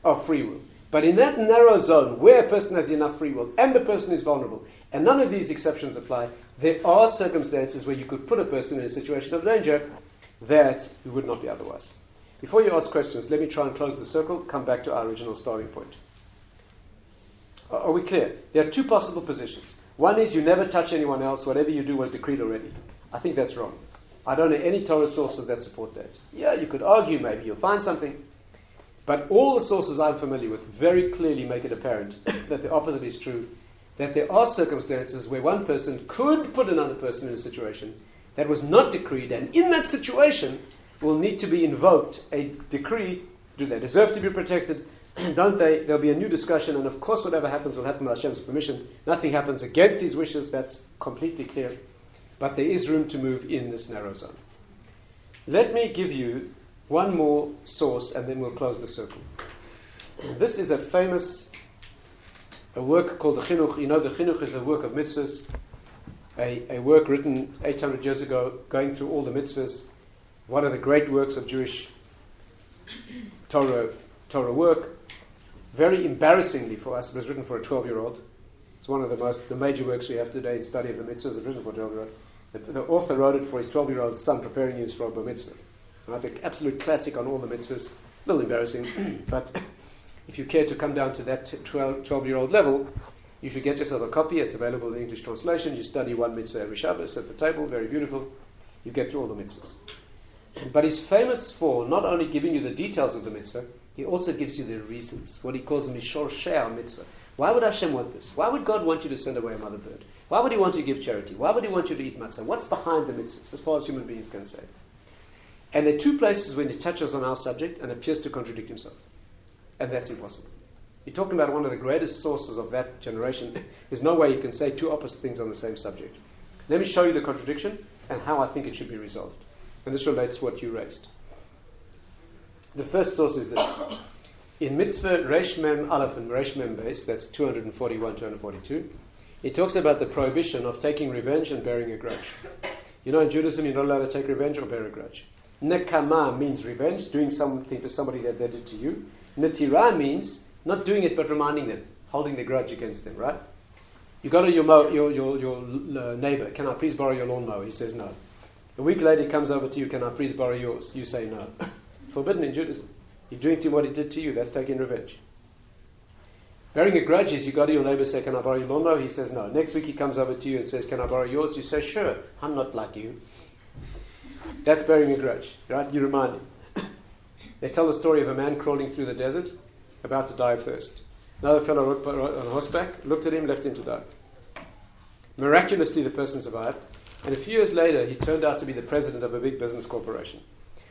of free will. But in that narrow zone where a person has enough free will and the person is vulnerable, and none of these exceptions apply, there are circumstances where you could put a person in a situation of danger that you would not be otherwise. Before you ask questions, let me try and close the circle, come back to our original starting point. Are we clear? There are two possible positions. One is you never touch anyone else, whatever you do was decreed already. I think that's wrong. I don't know any Torah sources that support that. Yeah, you could argue, maybe you'll find something. But all the sources I'm familiar with very clearly make it apparent that the opposite is true. That there are circumstances where one person could put another person in a situation that was not decreed, and in that situation will need to be invoked a decree. Do they deserve to be protected? Don't they? There'll be a new discussion, and of course whatever happens will happen with Hashem's permission. Nothing happens against his wishes, that's completely clear. But there is room to move in this narrow zone. Let me give you one more source, and then we'll close the circle. This is a work called the Chinuch. You know, the Chinuch is a work of Mitzvos, a work written 800 years ago, going through all the Mitzvos. One of the great works of Jewish Torah work. Very embarrassingly for us, it was written for a 12-year-old. It's one of the major works we have today in study of the mitzvahs. It's written for a 12-year-old. The author wrote it for his 12-year-old son, preparing him for a bar mitzvah. Right? The absolute classic on all the mitzvahs. A little embarrassing, but if you care to come down to that 12-year-old level, You should get yourself a copy. It's available in English translation. You study one mitzvah every Shabbos at the table. Very beautiful. You get through all the mitzvahs. But he's famous for not only giving you the details of the mitzvah, he also gives you the reasons. What he calls the mishor she'ah mitzvah. Why would Hashem want this? Why would God want you to send away a mother bird? Why would he want you to give charity? Why would he want you to eat matzah? What's behind the mitzvahs, as far as human beings can say? And there are two places when he touches on our subject and appears to contradict himself. And that's impossible. You're talking about one of the greatest sources of that generation. There's no way you can say two opposite things on the same subject. Let me show you the contradiction and how I think it should be resolved. And this relates to what you raised. The first source is this. In Mitzvah Resh Mem Aleph and Resh Mem Beis, that's 241, 242, it talks about the prohibition of taking revenge and bearing a grudge. You know, in Judaism, you're not allowed to take revenge or bear a grudge. Nekama means revenge, doing something to somebody that they did to you. Netira means not doing it but reminding them, holding the grudge against them, right? You go to your neighbor, can I please borrow your lawnmower? He says no. A week later he comes over to you, can I please borrow yours? You say no. Forbidden in Judaism. You're doing to him what he did to you, that's taking revenge. Bearing a grudge is you go to your neighbor and say, can I borrow your lawnmower? He says no. Next week he comes over to you and says, can I borrow yours? You say, sure, I'm not like you. That's bearing a grudge, right? You remind him. They tell the story of a man crawling through the desert, about to die of thirst. Another fellow on horseback, looked at him, left him to die. Miraculously the person survived, and a few years later he turned out to be the president of a big business corporation.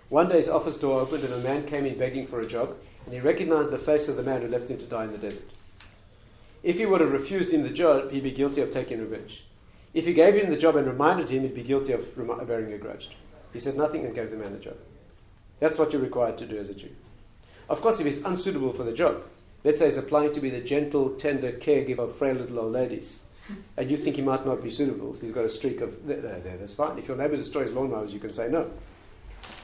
One day his office door opened and a man came in begging for a job, and he recognized the face of the man who left him to die in the desert. If he would have refused him the job, he'd be guilty of taking revenge. If he gave him the job and reminded him, he'd be guilty of bearing a grudge. He said nothing and gave the man the job. That's what you're required to do as a Jew. Of course, if he's unsuitable for the job, let's say he's applying to be the gentle, tender caregiver of frail little old ladies, and you think he might not be suitable, if he's got a streak of there, that's fine. If your neighbor destroys lawnmowers, you can say no.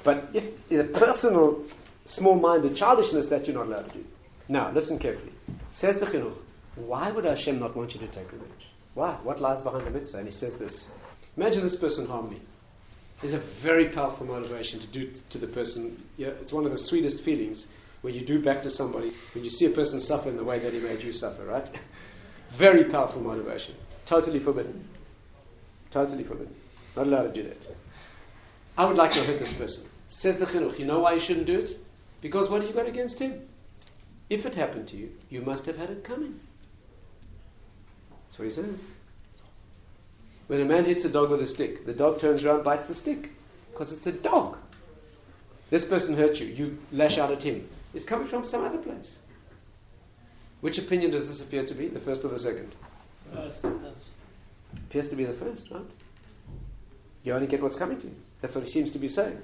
But if the personal, small-minded childishness, that you're not allowed to do. Now, listen carefully. Says the Chinuch, why would Hashem not want you to take revenge? Why? What lies behind the mitzvah? And he says this. Imagine this person harmed me. There's a very powerful motivation to do to the person. Yeah, it's one of the sweetest feelings when you do back to somebody, when you see a person suffer in the way that he made you suffer, right? Very powerful motivation. Totally forbidden. Totally forbidden. Not allowed to do that. I would like to hurt this person. Says the Chinuch, you know why you shouldn't do it? Because what have you got against him? If it happened to you, you must have had it coming. That's what he says. When a man hits a dog with a stick, the dog turns around and bites the stick. Because it's a dog. This person hurt you. You lash out at him. It's coming from some other place. Which opinion does this appear to be? The first or the second? First. Appears to be the first, right? You only get what's coming to you. That's what he seems to be saying.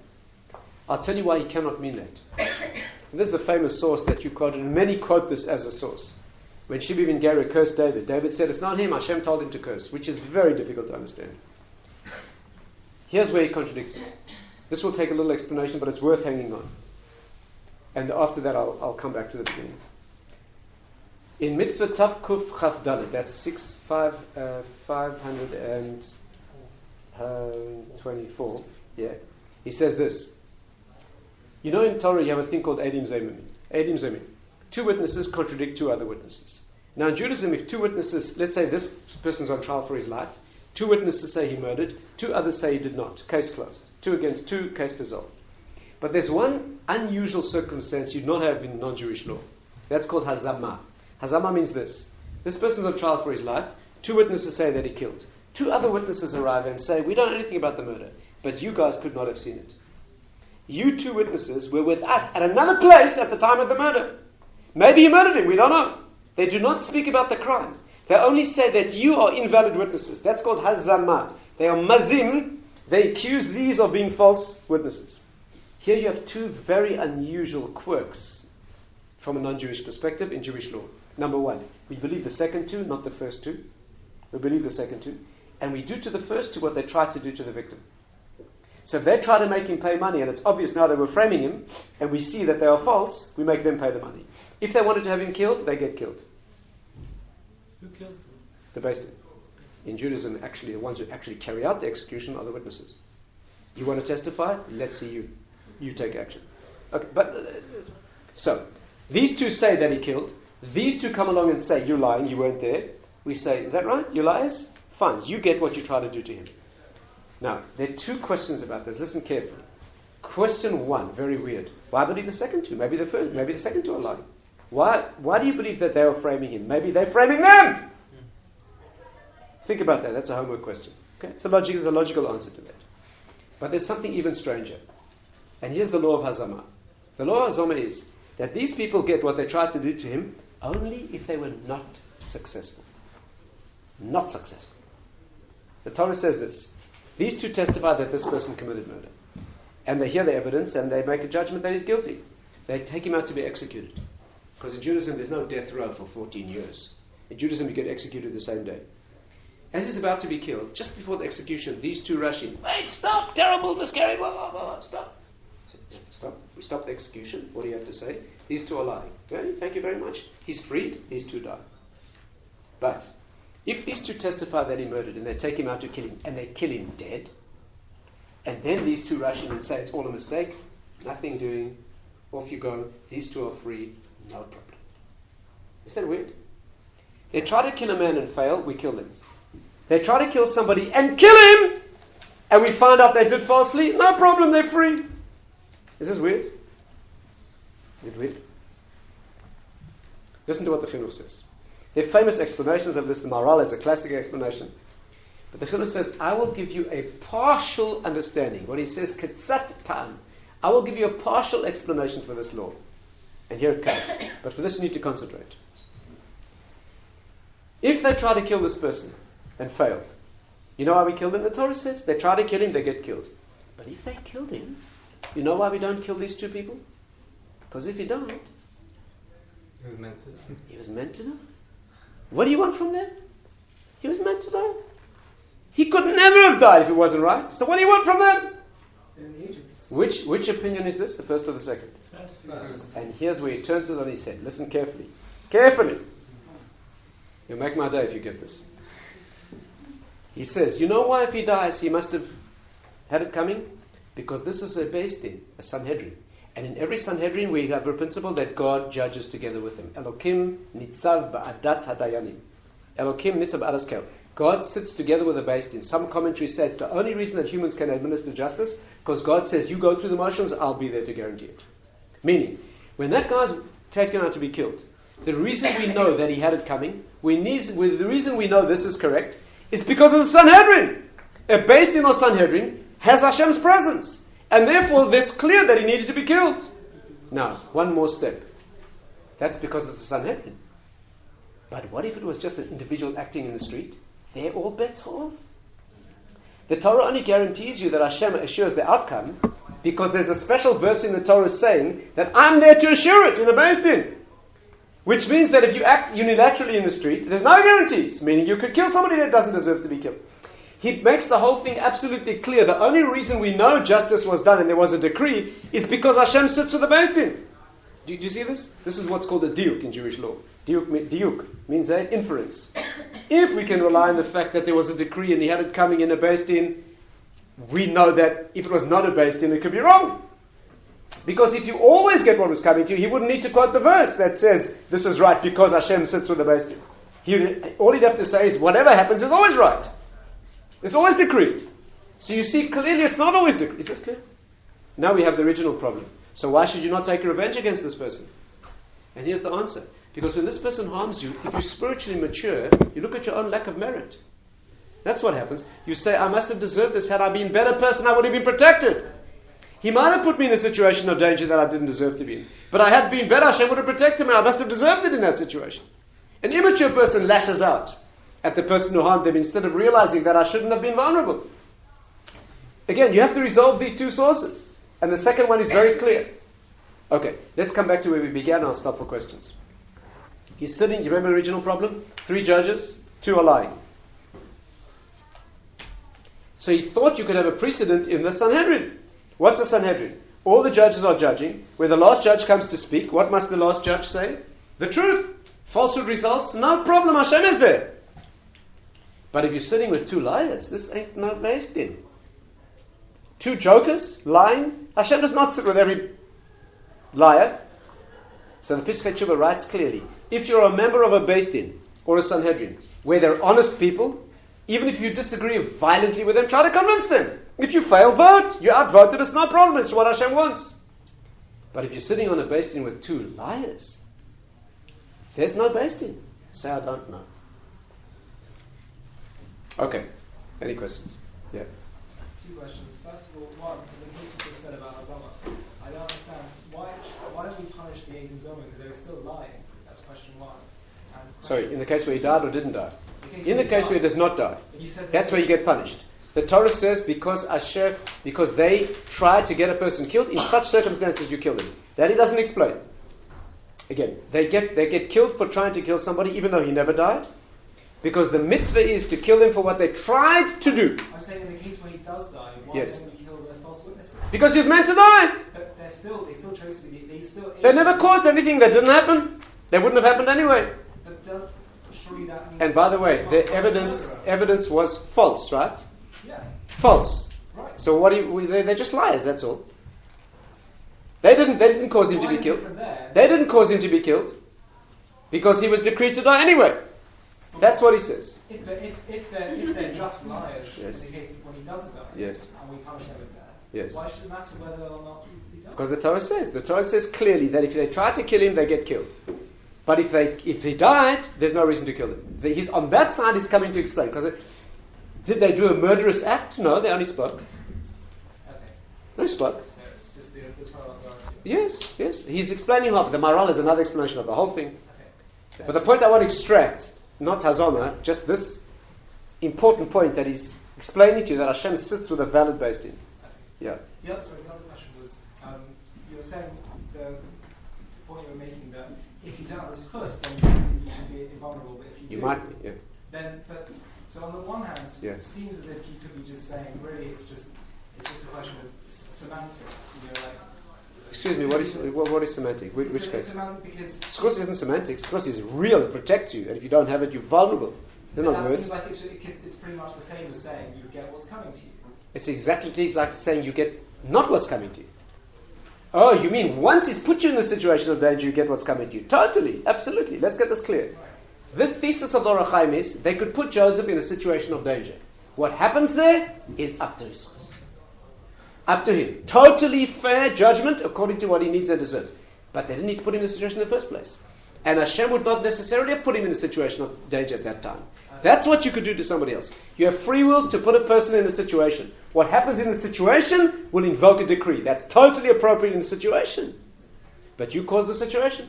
I'll tell you why he cannot mean that. And this is the famous source that you quoted, and many quote this as a source. When Shimei ben Gera cursed David, David said, it's not him, Hashem told him to curse, which is very difficult to understand. Here's where he contradicts it. This will take a little explanation, but it's worth hanging on. And after that, I'll come back to the beginning. In Mitzvah Taf Kuf Chaf Dalet, that's 524, yeah, he says this. You know in Torah you have a thing called Edim Zemim. Edim Zemim. Two witnesses contradict two other witnesses. Now in Judaism, if two witnesses, let's say this person's on trial for his life, two witnesses say he murdered, two others say he did not. Case closed. 2 against 2, case dissolved. But there's one unusual circumstance you'd not have in non-Jewish law. That's called hazama. Hazama means this. This person's on trial for his life. Two witnesses say that he killed. Two other witnesses arrive and say, we don't know anything about the murder, but you guys could not have seen it. You two witnesses were with us at another place at the time of the murder. Maybe he murdered him, we don't know. They do not speak about the crime. They only say that you are invalid witnesses. That's called hazama. They are mazim. They accuse these of being false witnesses. Here you have two very unusual quirks from a non-Jewish perspective in Jewish law. Number one, we believe the second two, not the first two. We believe the second two. And we do to the first two what they try to do to the victim. So if they try to make him pay money, and it's obvious now they were framing him, and we see that they are false, we make them pay the money. If they wanted to have him killed, they get killed. Who kills them? The Beis Din. In Judaism, actually, the ones who actually carry out the execution are the witnesses. You want to testify? Let's see you. You take action. Okay, but so these two say that he killed. These two come along and say, you're lying, you weren't there. we say, is that right? You liars? Fine, you get what you try to do to him. Now, there are two questions about this. Listen carefully. Question one, very weird. Why believe the second two? Maybe the second two are lying. Why do you believe that they are framing him? Maybe they're framing them! Think about that. That's a homework question. Okay? There's a logical answer to that. But there's something even stranger. And here's the law of Hazama. The law of Hazama is that these people get what they tried to do to him only if they were not successful. Not successful. The Torah says this. These two testify that this person committed murder. And they hear the evidence and they make a judgment that he's guilty. They take him out to be executed. Because in Judaism there's no death row for 14 years. In Judaism you get executed the same day. As he's about to be killed, just before the execution, these two rush in. Wait, stop! Terrible, miscarriage, blah, blah, blah, stop. Stop. We stop the execution. What do you have to say? These two are lying. Okay, thank you very much. He's freed. These two die. But if these two testify that he murdered and they take him out to kill him and they kill him dead, and then these two rush in and say it's all a mistake, nothing doing, off you go, these two are free, no problem. Is that weird? They try to kill a man and fail, we kill them. They try to kill somebody and kill him, and we find out they did falsely, no problem, they're free. Is this weird? Is it weird? Listen to what the Chinuch says. There are famous explanations of this. The Maharal is a classic explanation. But the Chinuch says, I will give you a partial understanding. What he says, Ketzat Ta'am. I will give you a partial explanation for this law. And here it comes. But for this you need to concentrate. If they try to kill this person and failed, you know why we killed him? The Torah says they try to kill him, they get killed. But if they killed him, you know why we don't kill these two people? Because if he died, he was meant to die. He was meant to die. What do you want from them? He was meant to die. He could never have died if it wasn't right. So what do you want from them? Which opinion is this? The first or the second? First. And here's where he turns it on his head. Listen carefully. Carefully. You'll make my day if you get this. He says, you know why if he dies he must have had it coming? Because this is a Beis Din, a Sanhedrin. And in every Sanhedrin we have a principle that God judges together with him. Elokim nitzav ba'adat hadayanim. Elokim nitzav ba'adas kel. God sits together with a Beis Din. Some commentary says it's the only reason that humans can administer justice, because God says, you go through the motions, I'll be there to guarantee it. Meaning, when that guy's taken out to be killed, the reason we know that he had it coming, the reason we know this is correct, is because of the Sanhedrin. A Beis Din or Sanhedrin has Hashem's presence. And therefore, it's clear that he needed to be killed. Now, one more step. That's because it's a Sanhedrin. But what if it was just an individual acting in the street? There all bets are off. The Torah only guarantees you that Hashem assures the outcome because there's a special verse in the Torah saying that I'm there to assure it in a Beis Din. Which means that if you act unilaterally in the street, there's no guarantees. Meaning you could kill somebody that doesn't deserve to be killed. He makes the whole thing absolutely clear. The only reason we know justice was done and there was a decree is because Hashem sits with the Beis Din. Do you see this? This is what's called a diuk in Jewish law. Diuk means an inference. If we can rely on the fact that there was a decree and he had it coming in a Beis Din, we know that if it was not a Beis Din, it could be wrong. Because if you always get what was coming to you, he wouldn't need to quote the verse that says, this is right because Hashem sits with the Beis Din. All he'd have to say is, whatever happens is always right. It's always decreed. So you see clearly it's not always decreed. Is this clear? Now we have the original problem. So why should you not take revenge against this person? And here's the answer. Because when this person harms you, if you're spiritually mature, you look at your own lack of merit. That's what happens. You say, I must have deserved this. Had I been a better person, I would have been protected. He might have put me in a situation of danger that I didn't deserve to be in. But I had been better, Hashem would have protected me. I must have deserved it in that situation. An immature person lashes out at the person who harmed them instead of realizing that I shouldn't have been vulnerable. Again, you have to resolve these two sources. And the second one is very clear. Okay, let's come back to where we began. I'll stop for questions. He's sitting, you remember the original problem? 3 judges, 2 are lying. So he thought you could have a precedent in the Sanhedrin. What's a Sanhedrin? All the judges are judging. When the last judge comes to speak, what must the last judge say? The truth. Falsehood results, no problem, Hashem is there. But if you're sitting with 2 liars, this ain't no Beis Din. 2 jokers lying, Hashem does not sit with every liar. So the Pischei Tshuva writes clearly, if you're a member of a Beis Din or a Sanhedrin, where they're honest people, even if you disagree violently with them, try to convince them. If you fail, vote. You outvoted, it's no problem. It's what Hashem wants. But if you're sitting on a Beis Din with two liars, there's no Beis Din. Say, I don't know. Okay. Any questions? Yeah. Two questions. First of all, one, the case you just said about Azama, I don't understand. Why don't we punish the Eitim Zoma? Because they were still lying. That's question one. Sorry, in the case where he died or didn't die? In the case where he does not die, that's where you get punished. The Torah says because they tried to get a person killed, in such circumstances you kill him. That he doesn't explain. Again, they get killed for trying to kill somebody even though he never died, because the mitzvah is to kill him for what they tried to do. I'm saying in the case where he does die, why yes. don't we kill the false witnesses? Because he's meant to die. But they still chose to be. They never caused anything that didn't happen. They wouldn't have happened anyway. But surely that means. And by the way, the evidence was false, right? Yeah. False. Right. So they're just liars. That's all. They didn't cause him to be killed. They didn't cause him to be killed because he was decreed to die anyway. That's what he says. If they're just liars, yes. in the case when he doesn't die, yes. and we punish them with that, yes. why should it matter whether or not he dies? Because the Torah says clearly that if they try to kill him, they get killed. But if he died, there's no reason to kill him. He's on that side. He's coming to explain. Because did they do a murderous act? No, they only spoke. Okay. They spoke. So it's just the Torah authority. Yes. He's explaining half. The Maral is another explanation of the whole thing. Okay. But the point I want to extract, not Hazana, just this important point that he's explaining to you, that Hashem sits with a valid Beis Din. Okay. Yeah. The other question was, you were saying the point you were making that if you doubt this first, then you should be invulnerable. But if you do, might be, yeah. Then, so on the one hand, yes. it seems as if you could be just saying, really, it's just a question of semantics. Excuse me, what is semantic? Which case? Semantic because Skos isn't semantics. Skos is real. It protects you, and if you don't have it, you're vulnerable. They're not words. Seems like it's pretty much the same as saying you get what's coming to you. It's exactly like saying you get not what's coming to you. Oh, you mean once he's put you in the situation of danger, you get what's coming to you? Totally, absolutely. Let's get this clear. Right. This thesis of the Ohr Somayach is they could put Joseph in a situation of danger. What happens there is up to his source. Up to him. Totally fair judgment according to what he needs and deserves. But they didn't need to put him in the situation in the first place. And Hashem would not necessarily have put him in a situation of danger at that time. That's what you could do to somebody else. You have free will to put a person in a situation. What happens in the situation will invoke a decree. That's totally appropriate in the situation. But you caused the situation.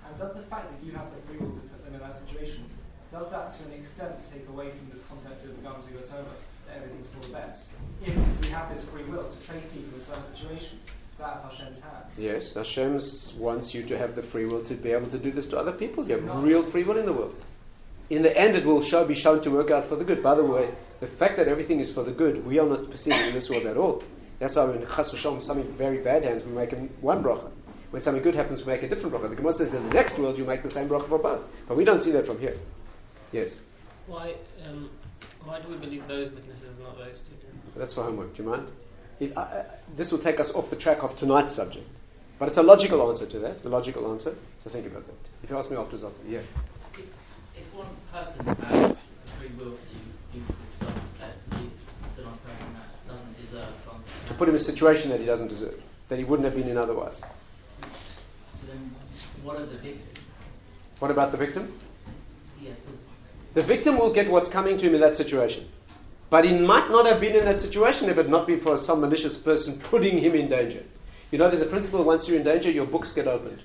And does the fact that you have the free will to put them in that situation, does that to an extent take away from this concept of the Gamzu Torah, that everything's for the best? If we have this free will to place people in certain situations, it's out of Hashem's hands. Yes, Hashem wants you to have the free will to be able to do this to other people. You have real free will in the world. In the end, it will be shown to work out for the good. By the way, the fact that everything is for the good, we are not perceiving in this world at all. That's why when Chas v'Shalom something very bad happens, we make one bracha. When something good happens, we make a different bracha. The Gemara says in the next world, you make the same bracha for both. But we don't see that from here. Yes? Why do we believe those witnesses and not those two? That's for homework. Do you mind? This will take us off the track of tonight's subject. But it's a logical answer to that. The logical answer. So think about that. If you ask me afterwards, I'll tell you. Yeah. If one person has free will to use some to another person that doesn't deserve something, To put him in a situation that he doesn't deserve, that he wouldn't have been in otherwise. So then, what are the victims? What about the victim? Yes. The victim will get what's coming to him in that situation. But he might not have been in that situation if it had not been for some malicious person putting him in danger. You know, there's a principle, once you're in danger, your books get opened.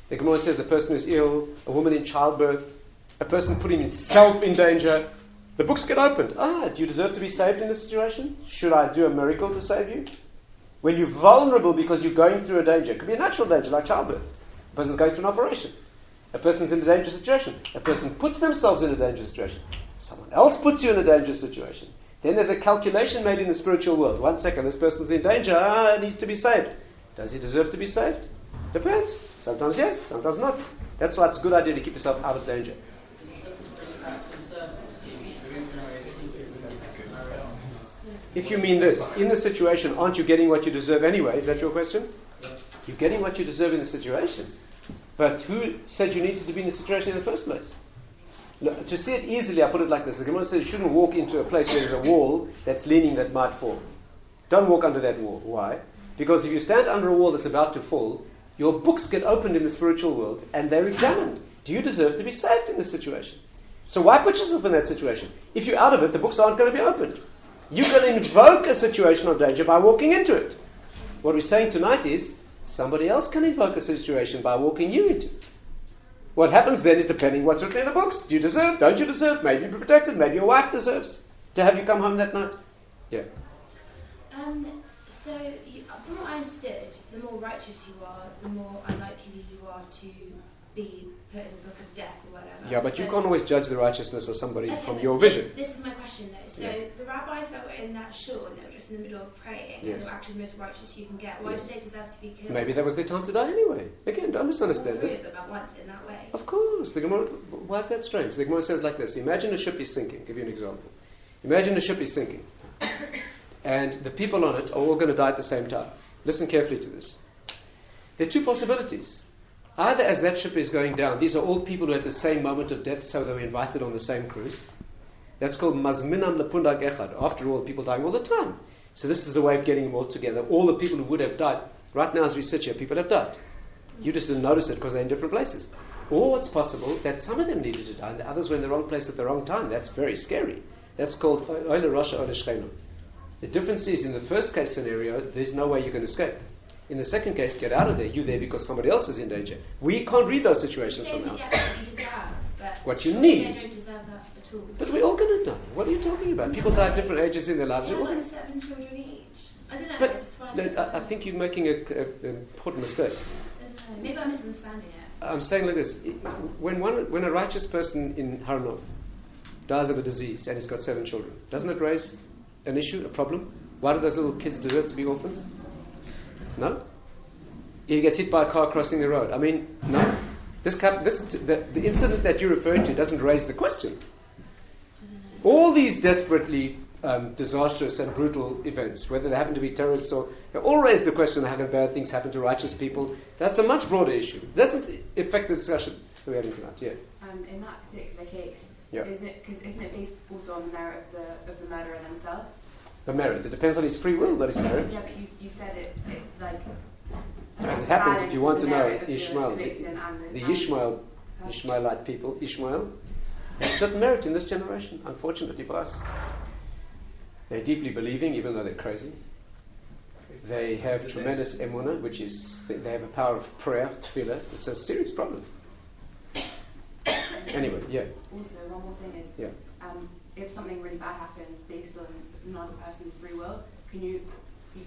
The Gemara says a person who's ill, a woman in childbirth, a person putting himself in danger, the books get opened. Do you deserve to be saved in this situation? Should I do a miracle to save you? When you're vulnerable because you're going through a danger, it could be a natural danger like childbirth. A person's going through an operation. A person's in a dangerous situation. A person puts themselves in a dangerous situation. Someone else puts you in a dangerous situation. Then there's a calculation made in the spiritual world. 1 second, this person's in danger, needs to be saved. Does he deserve to be saved? Depends. Sometimes yes, sometimes not. That's why it's a good idea to keep yourself out of danger. If you mean this, in the situation, aren't you getting what you deserve anyway? Is that your question? You're getting what you deserve in the situation. But who said you needed to be in the situation in the first place? No, to see it easily, I put it like this. The Gemara says you shouldn't walk into a place where there's a wall that's leaning that might fall. Don't walk under that wall. Why? Because if you stand under a wall that's about to fall, your books get opened in the spiritual world and they're examined. Do you deserve to be saved in this situation? So why put yourself in that situation? If you're out of it, the books aren't going to be opened. You're going to invoke a situation of danger by walking into it. What we're saying tonight is, somebody else can invoke a situation by walking you into it. What happens then is depending what's written in the books. Do you deserve? Don't you deserve? Maybe you're protected. Maybe your wife deserves to have you come home that night. Yeah. So, from what I understood, the more righteous you are, the more unlikely you are to be put in the book of death or whatever. Yeah, but you can't always judge the righteousness of somebody from your this, vision. This is my question though. So the rabbis that were in that shul, and they were just in the middle of praying, and they were actually the most righteous you can get. Why did they deserve to be killed? Maybe that was their time to die anyway. Again, don't misunderstand All this. three of them at once in that way. Of course. The Gemara, why is that strange? The Gemara says like this. Imagine a ship is sinking. I'll give you an example. Imagine a ship is sinking. And the people on it are all going to die at the same time. Listen carefully to this. There are two possibilities. Either as that ship is going down, these are all people who had the same moment of death, so they were invited on the same cruise. That's called mazminam lepundak echad. After all, people dying all the time. So this is a way of getting them all together. All the people who would have died. Right now as we sit here, people have died. You just didn't notice it because they're in different places. Or it's possible that some of them needed to die and the others were in the wrong place at the wrong time. That's very scary. That's called oile rasha oile shcheno. The difference is, in the first case scenario, there's no way you can escape. In the second case, get out of there. You're there because somebody else is in danger. We can't read those situations from outside. What you deserve, but what you need. I don't deserve that at all. But we're all going to die. What are you talking about? People die at different ages in their lives. Yeah, We're all like gonna... 7 children each. I don't know. But I just find it. I think you're making an important mistake. I don't know. Maybe I'm misunderstanding it. I'm saying like this. When a righteous person in Haranov dies of a disease and he's got 7 children, doesn't it raise an issue, a problem? Why do those little kids deserve to be orphans? No? He gets hit by a car crossing the road. I mean, no. The incident that you're referring to doesn't raise the question. All these desperately disastrous and brutal events, whether they happen to be terrorists or... They all raise the question of how can bad things happen to righteous people. That's a much broader issue. It doesn't affect the discussion that we're having tonight. Yeah. In that particular case, Yeah. isn't it based also on the merit of the murderer themselves? The merit. It depends on his free will, not his merit. Yeah, but you said it like... As it happens, if you want to know, Ishmael, the the Ishmaelite people, Ishmael, have certain merit in this generation, unfortunately for us. They're deeply believing, even though they're crazy. They have tremendous emunah, which is, they have a power of prayer, tefillah. It's a serious problem. Anyway, yeah. Also, one more thing is, if something really bad happens based on another person's free will, you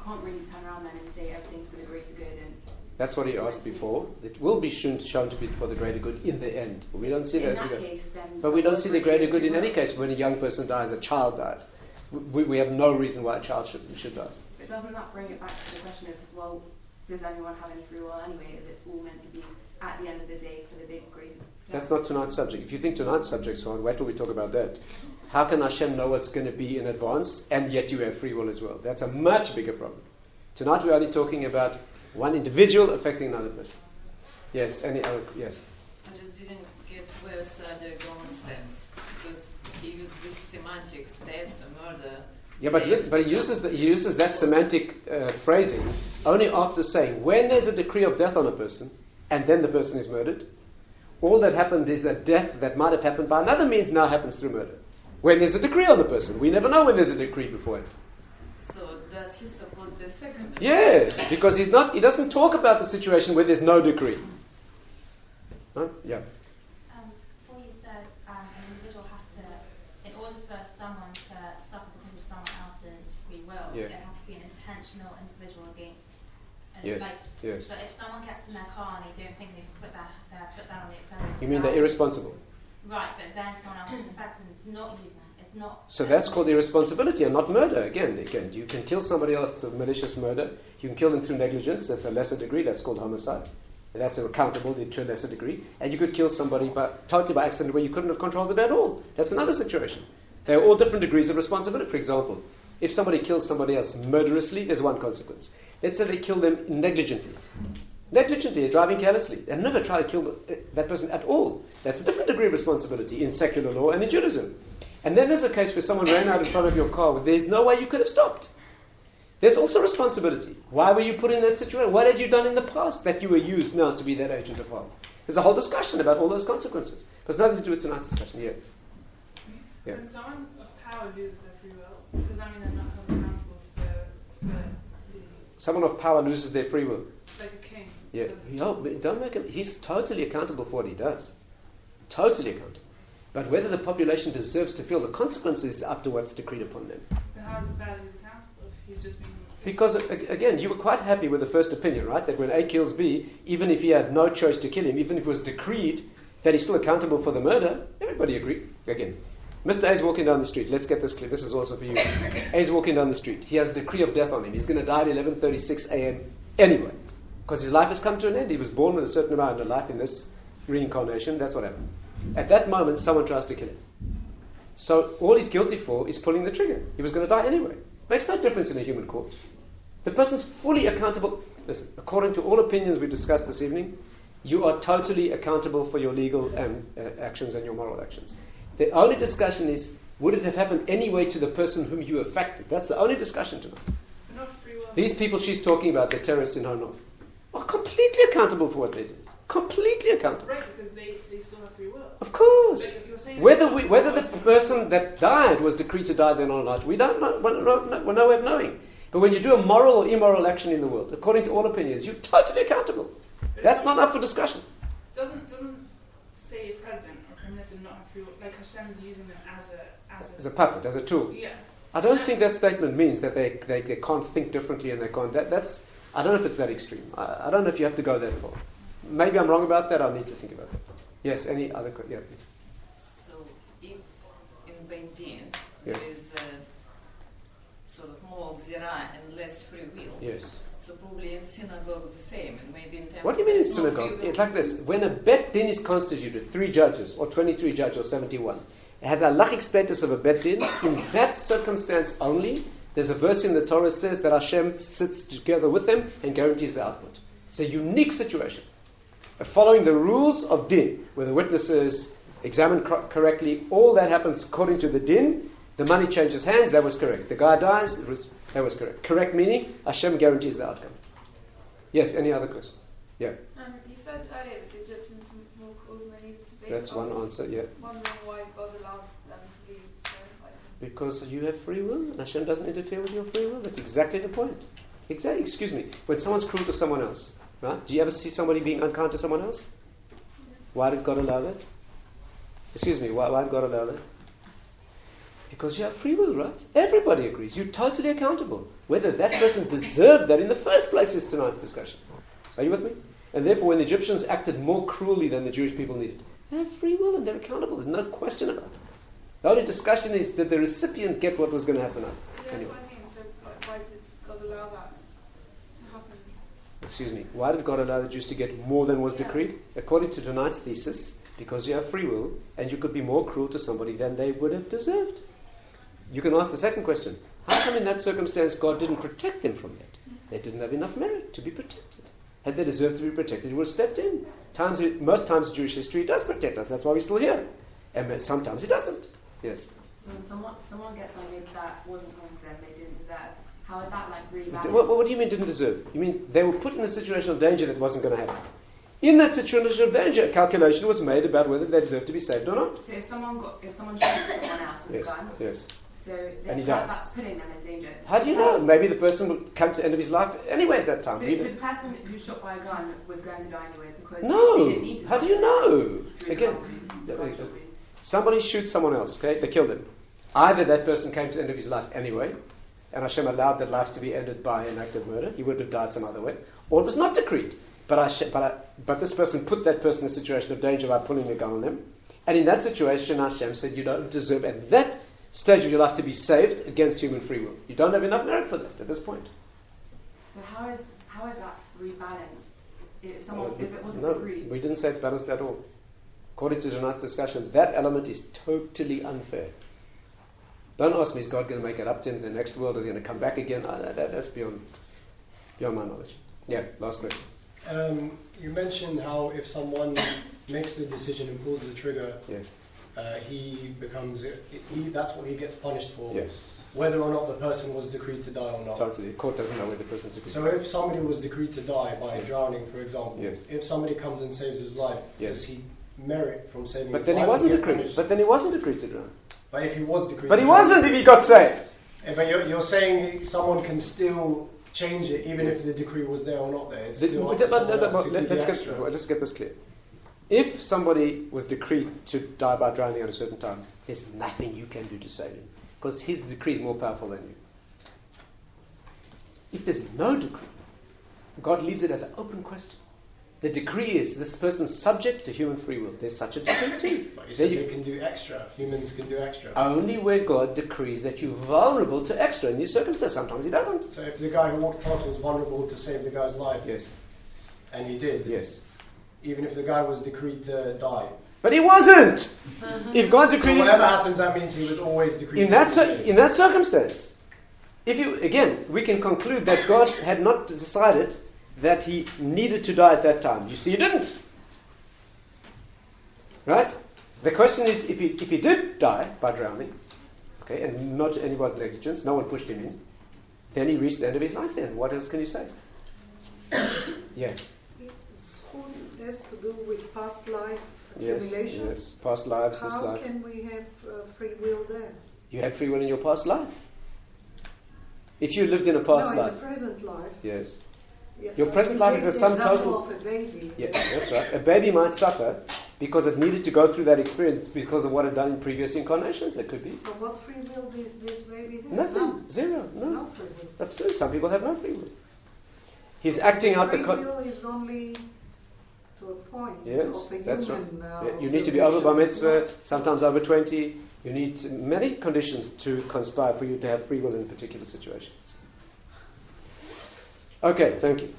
can't really turn around then and say everything's for the greater good. And that's what he asked before. It will be shown to be for the greater good in the end. But we don't see that as we go. But we don't see the greater good in any case. When a young person dies, a child dies. We have no reason why a child should die. But doesn't that bring it back to the question of, well, does anyone have any free will anyway? If it's all meant to be at the end of the day for the big greater. That's not tonight's subject. If you think tonight's subject's fine, wait till we talk about that. How can Hashem know what's going to be in advance, and yet you have free will as well? That's a much bigger problem. Tonight we're only talking about one individual affecting another person. Yes, any other? Yes. I just didn't get where Sadia Gaon stands, because he used this semantics, death, murder. Yeah, but listen, but he uses that semantic phrasing only after saying when there's a decree of death on a person, and then the person is murdered. All that happened is that death that might have happened by another means now happens through murder. When there's a decree on the person, we never know when there's a decree beforehand. So does he support the second? Yes, because he doesn't talk about the situation where there's no decree. Huh? Yeah. Before you said an individual has to, in order for someone to suffer because of someone else's free will, it has to be an intentional individual against. Yes. Yes. But if someone gets in their car and they don't think they should put that on the accelerator. You mean they're irresponsible? Right, but then someone else is affected and it's not using it. It's not. So that's called irresponsibility and not murder. Again, you can kill somebody else of malicious murder. You can kill them through negligence. That's a lesser degree. That's called homicide. That's accountable to a lesser degree. And you could kill somebody totally by accident where you couldn't have controlled it at all. That's another situation. There are all different degrees of responsibility. For example, if somebody kills somebody else murderously, there's one consequence. Let's say they kill them negligently. negligently, driving carelessly, and never try to kill that person at all. That's a different degree of responsibility in secular law and in Judaism. And then there's a case where someone ran out in front of your car where there's no way you could have stopped. There's also responsibility. Why were you put in that situation? What had you done in the past that you were used now to be that agent of harm? There's a whole discussion about all those consequences. But it's nothing to do with tonight's discussion. Yeah. When someone of power loses their free will, does that mean they're not held accountable for the... Someone of power loses their free will. Like a king. Yeah. Don't make him... He's totally accountable for what he does. Totally accountable. But whether the population deserves to feel the consequences is up to what's decreed upon them. But how is it bad he's accountable if he's just being... Because, again, you were quite happy with the first opinion, right? That when A kills B, even if he had no choice to kill him, even if it was decreed that he's still accountable for the murder, everybody agreed. Again, Mr. A is walking down the street. Let's get this clear. This is also for you. A is walking down the street. He has a decree of death on him. He's going to die at 11:36 a.m. anyway. Because his life has come to an end. He was born with a certain amount of life in this reincarnation. That's what happened. At that moment, someone tries to kill him. So all he's guilty for is pulling the trigger. He was going to die anyway. Makes no difference in a human court. The person's fully accountable. Listen, according to all opinions we discussed this evening, you are totally accountable for your legal actions and your moral actions. The only discussion is, would it have happened anyway to the person whom you affected? That's the only discussion tonight. These people she's talking about, the terrorists in her north, are completely accountable for what they did. Completely accountable. Right, because they still have free will. Of course. Whether the person that died was decreed to die then or not, we don't know. We're no way of knowing. But when you do a moral or immoral action in the world, according to all opinions, you're totally accountable. That's not up for discussion. Doesn't say president or prime minister not have free will, like Hashem is using them as a puppet, as a tool. Yeah. I don't think that statement means that they can't think differently and they can't. That's I don't know if it's that extreme. I don't know if you have to go that far. Maybe I'm wrong about that. I need to think about that. Yes. Any other? Yeah. So if in Beit Din there is sort of more gzira and less free will. Yes. So probably in synagogue the same, and maybe in temple. What do you mean in synagogue? It's like this: when a bet din is constituted, 3 judges, or 23 judges, or 71, it had the halachic status of a bet din. In that circumstance only, there's a verse in the Torah that says that Hashem sits together with them and guarantees the output. It's a unique situation. Following the rules of din, where the witnesses examine correctly, all that happens according to the din. The money changes hands, that was correct. The guy dies, that was correct. Correct meaning, Hashem guarantees the outcome. Yes, any other question? Yeah. You said earlier that the Egyptians were more cruel than they needed to be. That's one answer, yeah. Wondering why God allowed them to be so violent. Because you have free will, and Hashem doesn't interfere with your free will. That's exactly the point. Exactly, excuse me. When someone's cruel to someone else, right? Do you ever see somebody being unkind to someone else? Why did God allow that? Excuse me, why did God allow that? Because you have free will, right? Everybody agrees. You're totally accountable. Whether that person deserved that in the first place is tonight's discussion. Are you with me? And therefore, when the Egyptians acted more cruelly than the Jewish people needed, they have free will and they're accountable. There's no question about it. The only discussion is, did the recipient get what was going to happen? That's what I mean. So why did God allow that to happen? Excuse me. Why did God allow the Jews to get more than was decreed? According to tonight's thesis, because you have free will and you could be more cruel to somebody than they would have deserved. You can ask the second question. How come in that circumstance God didn't protect them from that? They didn't have enough merit to be protected. Had they deserved to be protected, He would have stepped in. Most times in Jewish history does protect us. That's why we're still here. And sometimes He doesn't. Yes? So when someone gets something that wasn't going to them, they didn't deserve, how is that like rebalanced? What do you mean didn't deserve? You mean they were put in a situation of danger that wasn't going to happen. In that situation of danger, a calculation was made about whether they deserved to be saved or not. So if someone shoots someone else with a gun, yes. So and he dies. That's putting them in danger. How do you know? Maybe the person would come to the end of his life anyway at that time. So the person who's shot by a gun was going to die anyway because no. He didn't need to. How do you know? Again, somebody shoots someone else. Okay, they killed him. Either that person came to the end of his life anyway, and Hashem allowed that life to be ended by an act of murder. He would have died some other way, or it was not decreed. But this person put that person in a situation of danger by pulling a gun on them, and in that situation, Hashem said, "You don't deserve at that stage of your life to be saved against human free will. You don't have enough merit for that at this point." So how is that rebalanced? If it wasn't agreed? We didn't say it's balanced at all. According to tonight's discussion, that element is totally unfair. Don't ask me, is God going to make it up to him in the next world, or is he going to come back again? That's beyond my knowledge. Yeah, last question. You mentioned how if someone makes the decision and pulls the trigger, he becomes, that's what he gets punished for. Yes. Whether or not the person was decreed to die or not. Totally. The court doesn't know whether the person's decreed so to die. So if somebody was decreed to die by drowning, for example, if somebody comes and saves his life, does he merit from saving his life? But then he wasn't decreed to drown. But if he was decreed But he wasn't if he got saved. But you're saying someone can still change it even if the decree was there or not there. It's still up to someone else to do the extra. Let's get this clear. If somebody was decreed to die by drowning at a certain time, there's nothing you can do to save him. Because his decree is more powerful than you. If there's no decree, God leaves it as an open question. The decree is this person's subject to human free will. There's such a decree too. But you said they can do extra. Humans can do extra. Only where God decrees that you're vulnerable to extra in these circumstances. Sometimes he doesn't. So if the guy who walked past was vulnerable to save the guy's life, and he did, even if the guy was decreed to die. But he wasn't. If God decreed, so whatever happens, that means he was always decreed. In that circumstance, we can conclude that God had not decided that he needed to die at that time. You see, he didn't. Right? The question is, if he did die by drowning, and not anybody's negligence, no one pushed him in, then he reached the end of his life. Then what else can you say? School has to do with past life accumulation. Yes, past lives, this life. How can we have free will then? You had free will in your past life. If you lived in a past life. In the present life. Yes. Your present life is a sum total. Of a baby. Yeah, that's right. A baby might suffer because it needed to go through that experience because of what it done in previous incarnations. It could be. So what free will does this baby have? Nothing. Zero. No. No free will. Absolutely. Some people have no free will. He's acting out the... Free will is only to a point. Yes, of a that's human, right. You need to be over by mitzvah, sometimes over 20. You need many conditions to conspire for you to have free will in particular situations. Okay, thank you.